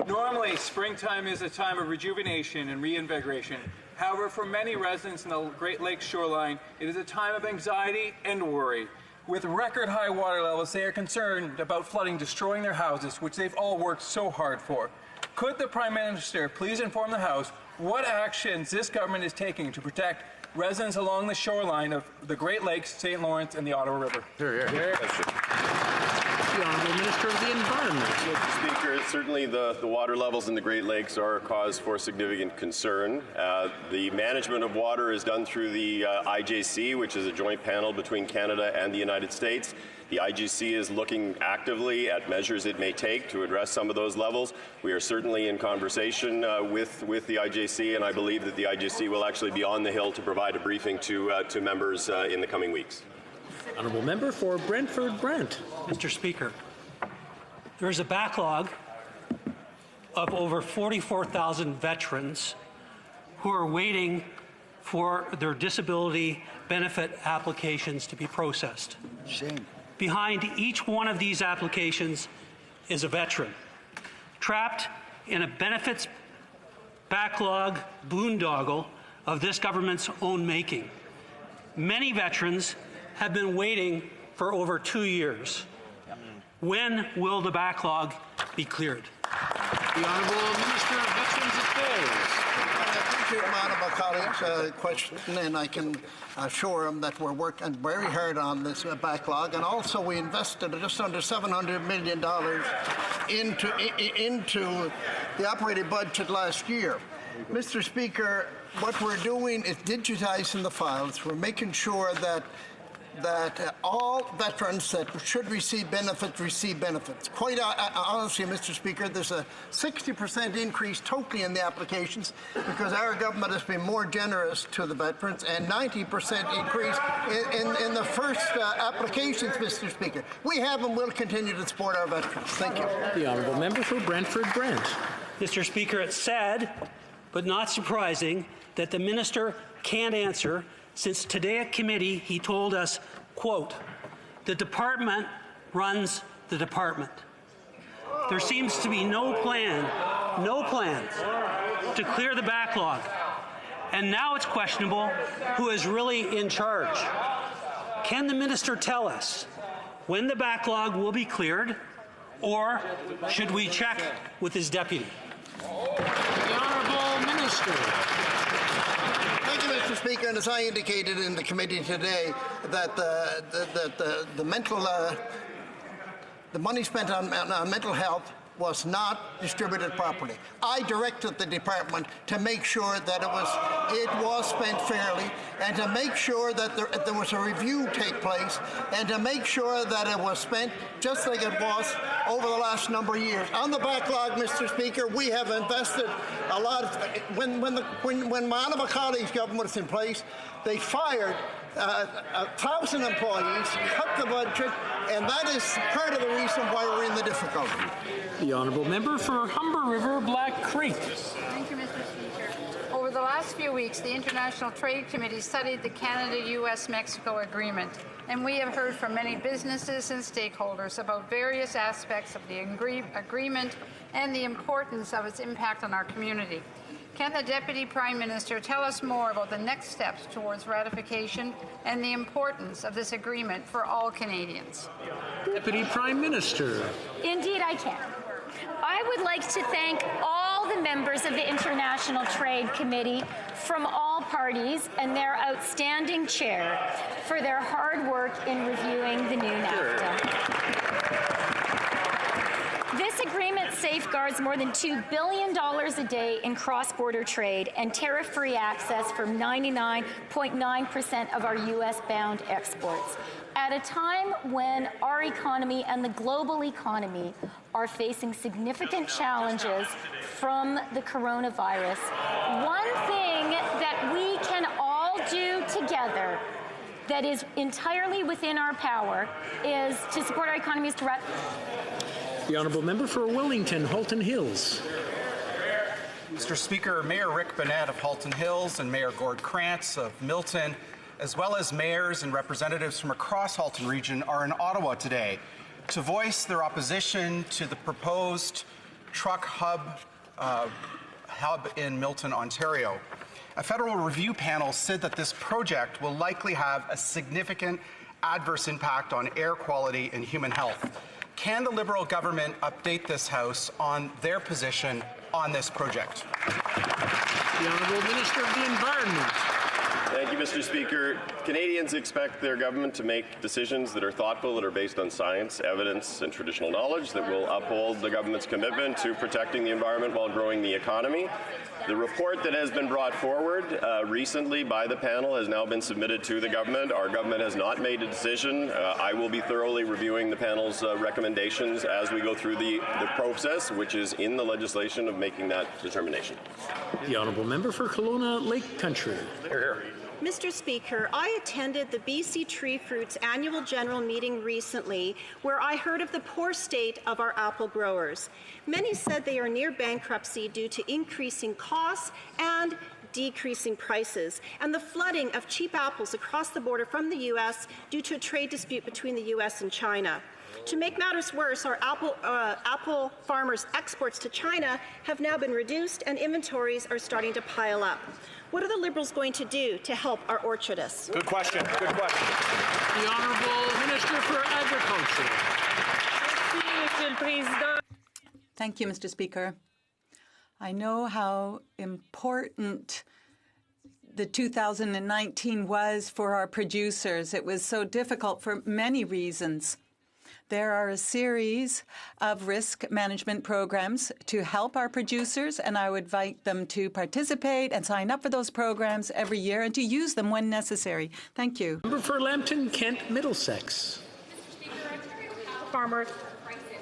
Normally, springtime is a time of rejuvenation and reinvigoration. However, for many residents in the Great Lakes shoreline, it is a time of anxiety and worry. With record high water levels, they are concerned about flooding destroying their houses, which they've all worked so hard for. Could the Prime Minister please inform the House what actions this government is taking to protect residents along the shoreline of the Great Lakes, St. Lawrence, and the Ottawa River? The Honourable Minister of the Environment. Mr. Speaker, certainly the water levels in the Great Lakes are a cause for significant concern. The management of water is done through the IJC, which is a joint panel between Canada and the United States. The IGC is looking actively at measures it may take to address some of those levels. We are certainly in conversation with the IGC, and I believe that the IGC will actually be on the Hill to provide a briefing to members in the coming weeks. Honourable Member for Brentford Brant. Mr. Speaker, there is a backlog of over 44,000 veterans who are waiting for their disability benefit applications to be processed. Shame. Behind each one of these applications is a veteran, trapped in a benefits backlog boondoggle of this government's own making. Many veterans have been waiting for over 2 years. When will the backlog be cleared? The Honourable Minister of Veterans Affairs. Thank you, Madam colleague's question, and I can assure him that we're working very hard on this backlog, and also we invested just under $700 million into the operating budget last year. Mr. Speaker, what we're doing is digitizing the files. We're making sure that all veterans that should receive benefits. Quite honestly, Mr. Speaker, there's a 60% increase totally in the applications because our government has been more generous to the veterans, and 90% increase in the first applications, Mr. Speaker. We have and will continue to support our veterans. Thank you. The Honourable Member for Brantford Brant. Mr. Speaker, it's sad, but not surprising, that the minister can't answer, since today at committee he told us, quote, "The department runs the department." There seems to be no plans to clear the backlog. And now it's questionable who is really in charge. Can the minister tell us when the backlog will be cleared, or should we check with his deputy? The Honourable Minister. Thank you, Mr. Speaker. And as I indicated in the committee today, that the money spent on mental health was not distributed properly. I directed the department to make sure that it was spent fairly, and to make sure that there was a review take place, and to make sure that it was spent just like it was over the last number of years. On the backlog, Mr. Speaker, we have invested a lot. When Manama Colley's government was in place, they fired 1,000 employees, cut the budget, and that is part of the reason why we're in the difficulty. The Honourable Member for Humber River Black Creek. Thank you, Mr. Speaker. Over the last few weeks, the International Trade Committee studied the Canada-US-Mexico agreement, and we have heard from many businesses and stakeholders about various aspects of the agreement and the importance of its impact on our community. Can the Deputy Prime Minister tell us more about the next steps towards ratification and the importance of this agreement for all Canadians? Deputy Prime Minister. Indeed, I can. I would like to thank all the members of the International Trade Committee from all parties and their outstanding chair for their hard work in reviewing the new NAFTA. This agreement safeguards more than $2 billion a day in cross-border trade and tariff-free access for 99.9% of our U.S.-bound exports. At a time when our economy and the global economy are facing significant challenges from the coronavirus, one thing that we can all do together that is entirely within our power is to support our economies to The Honourable Member for Wellington, Halton Hills. Mr. Speaker, Mayor Rick Burnett of Halton Hills and Mayor Gord Krantz of Milton, as well as mayors and representatives from across Halton Region, are in Ottawa today to voice their opposition to the proposed truck hub in Milton, Ontario. A federal review panel said that this project will likely have a significant adverse impact on air quality and human health. Can the Liberal government update this House on their position on this project? The Honourable Minister of the Environment. Thank you, Mr. Speaker. Canadians expect their government to make decisions that are thoughtful, that are based on science, evidence, and traditional knowledge, that will uphold the government's commitment to protecting the environment while growing the economy. The report that has been brought forward recently by the panel has now been submitted to the government. Our government has not made a decision. I will be thoroughly reviewing the panel's recommendations as we go through the process, which is in the legislation of making that determination. The Honourable Member for Kelowna Lake Country. Here. Mr. Speaker, I attended the BC Tree Fruits annual general meeting recently where I heard of the poor state of our apple growers. Many said they are near bankruptcy due to increasing costs and decreasing prices, and the flooding of cheap apples across the border from the U.S. due to a trade dispute between the U.S. and China. To make matters worse, our apple farmers' exports to China have now been reduced and inventories are starting to pile up. What are the Liberals going to do to help our orchardists? Good question. Good question. The Honourable Minister for Agriculture. Thank you, Mr. Speaker. I know how important the 2019 was for our producers. It was so difficult for many reasons. There are a series of risk management programs to help our producers, and I would invite them to participate and sign up for those programs every year and to use them when necessary. Thank you. Member for Lambton, Kent, Middlesex. Farmers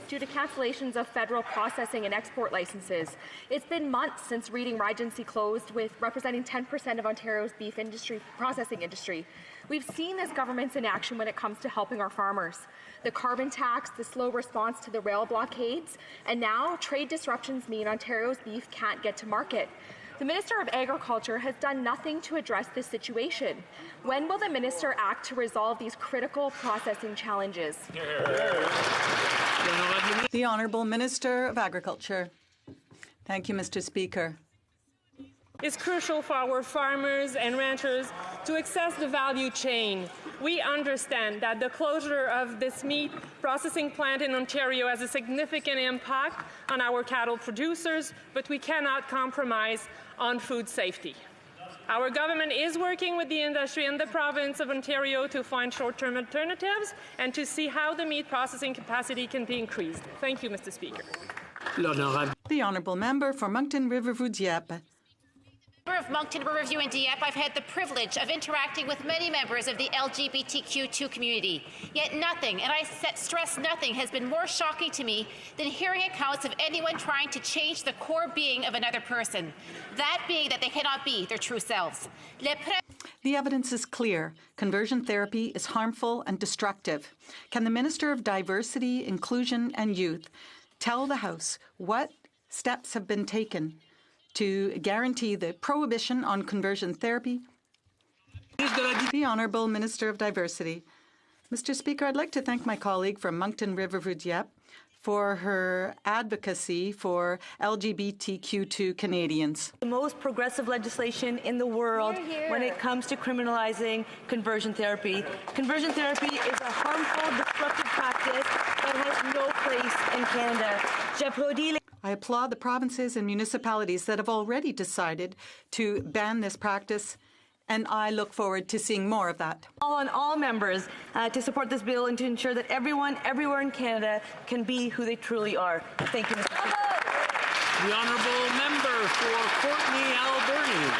due to cancellations of federal processing and export licenses. It's been months since Reading Regency closed, with representing 10% of Ontario's beef industry, processing industry. We've seen this government's inaction when it comes to helping our farmers. The carbon tax, the slow response to the rail blockades, and now trade disruptions mean Ontario's beef can't get to market. The Minister of Agriculture has done nothing to address this situation. When will the Minister act to resolve these critical processing challenges? The Honourable Minister of Agriculture. Thank you, Mr. Speaker. It's crucial for our farmers and ranchers to access the value chain. We understand that the closure of this meat processing plant in Ontario has a significant impact on our cattle producers, but we cannot compromise on food safety. Our government is working with the industry in the province of Ontario to find short-term alternatives and to see how the meat processing capacity can be increased. Thank you, Mr. Speaker. The Honourable Member for Moncton Riverview-Dieppe. Of Moncton Riverview and Dieppe, I've had the privilege of interacting with many members of the LGBTQ2 community. Yet nothing, and I stress nothing, has been more shocking to me than hearing accounts of anyone trying to change the core being of another person. That being that they cannot be their true selves. The evidence is clear. Conversion therapy is harmful and destructive. Can the Minister of Diversity, Inclusion and Youth tell the House what steps have been taken to guarantee the prohibition on conversion therapy? The Honourable Minister of Diversity. Mr. Speaker, I'd like to thank my colleague from Moncton Riverview-Dieppe for her advocacy for LGBTQ2 Canadians. The most progressive legislation in the world when it comes to criminalizing conversion therapy. Conversion therapy is a harmful, disruptive practice that has no place in Canada. I applaud the provinces and municipalities that have already decided to ban this practice, and I look forward to seeing more of that. Call on all members to support this bill and to ensure that everyone, everywhere in Canada, can be who they truly are. Thank you, Mr. Speaker. The Honourable Member for Courtenay Alberni.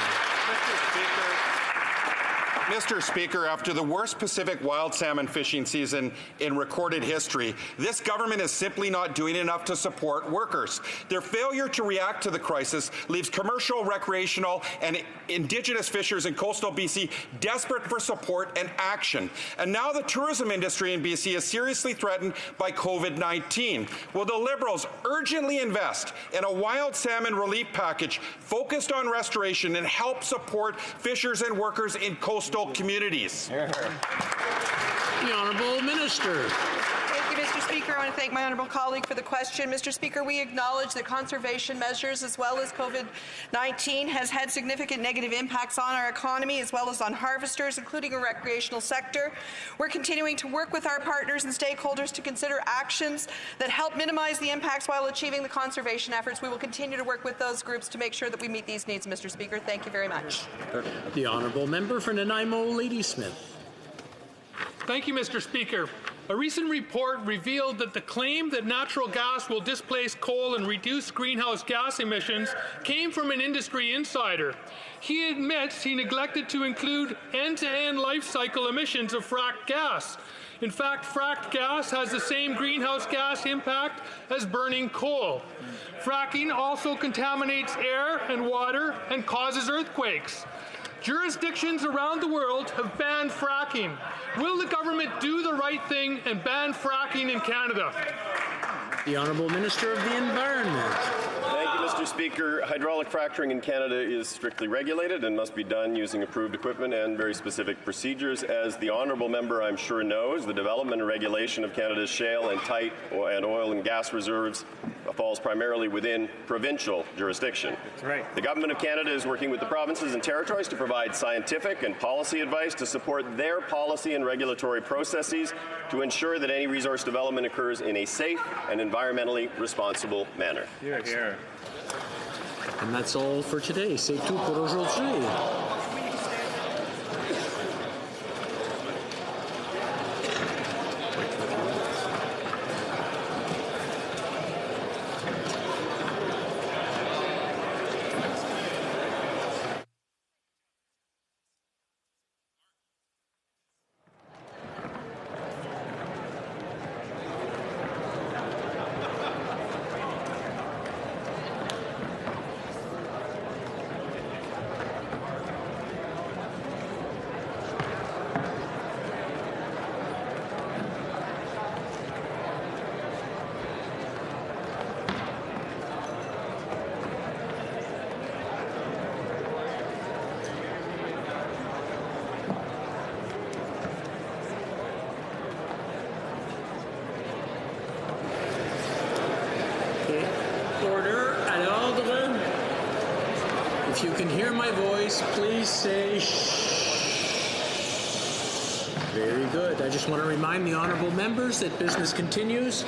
Mr. Speaker, after the worst Pacific wild salmon fishing season in recorded history, this government is simply not doing enough to support workers. Their failure to react to the crisis leaves commercial, recreational, and Indigenous fishers in coastal BC desperate for support and action. And now the tourism industry in BC is seriously threatened by COVID-19. Will the Liberals urgently invest in a wild salmon relief package focused on restoration and help support fishers and workers in coastal communities? The Honourable Minister. Thank you, Mr. Speaker. I want to thank my honourable colleague for the question. Mr. Speaker, we acknowledge that conservation measures as well as COVID-19 has had significant negative impacts on our economy as well as on harvesters, including a recreational sector. We're continuing to work with our partners and stakeholders to consider actions that help minimize the impacts while achieving the conservation efforts. We will continue to work with those groups to make sure that we meet these needs, Mr. Speaker. Thank you very much. The Honourable Member for Nanaimo Ladysmith. Thank you, Mr. Speaker. A recent report revealed that the claim that natural gas will displace coal and reduce greenhouse gas emissions came from an industry insider. He admits he neglected to include end-to-end life cycle emissions of fracked gas. In fact, fracked gas has the same greenhouse gas impact as burning coal. Fracking also contaminates air and water and causes earthquakes. Jurisdictions around the world have banned fracking. Will the government do the right thing and ban fracking in Canada? The Honourable Minister of the Environment. Thank you, Mr. Speaker. Hydraulic fracturing in Canada is strictly regulated and must be done using approved equipment and very specific procedures. As the honourable member, I'm sure, knows, the development and regulation of Canada's shale and tight and oil and gas reserves falls primarily within provincial jurisdiction. That's right. The Government of Canada is working with the provinces and territories to provide scientific and policy advice to support their policy and regulatory processes to ensure that any resource development occurs in a safe and environmentally responsible manner. Here, here. And that's all for today. C'est tout pour aujourd'hui. Order at ordre. If you can hear my voice, please say shh. Very good. I just want to remind the honourable members that business continues.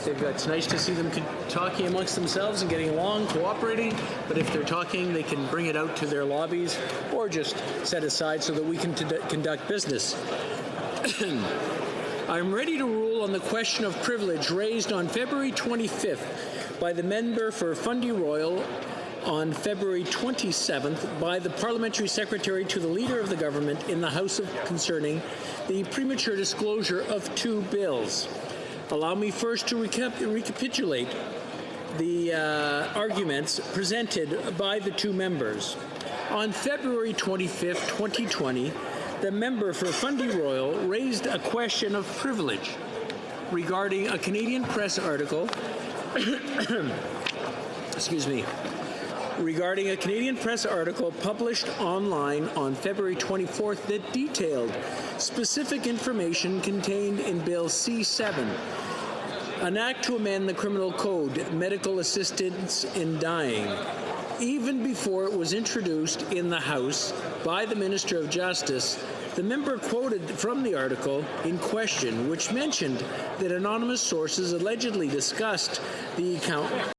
It's nice to see them talking amongst themselves and getting along, cooperating, but if they're talking, they can bring it out to their lobbies or just set aside so that we can conduct business. I'm ready to rule on the question of privilege raised on February 25th by the member for Fundy Royal, on February 27th by the Parliamentary Secretary to the Leader of the Government in the House concerning the premature disclosure of two bills. Allow me first to recapitulate the arguments presented by the two members. On February 25th, 2020, the member for Fundy Royal raised a question of privilege regarding a Canadian Press article regarding a Canadian Press article published online on February 24th that detailed specific information contained in Bill C-7, an act to amend the Criminal Code, medical assistance in dying, even before it was introduced in the House by the Minister of Justice. The member quoted from the article in question, which mentioned that anonymous sources allegedly discussed the account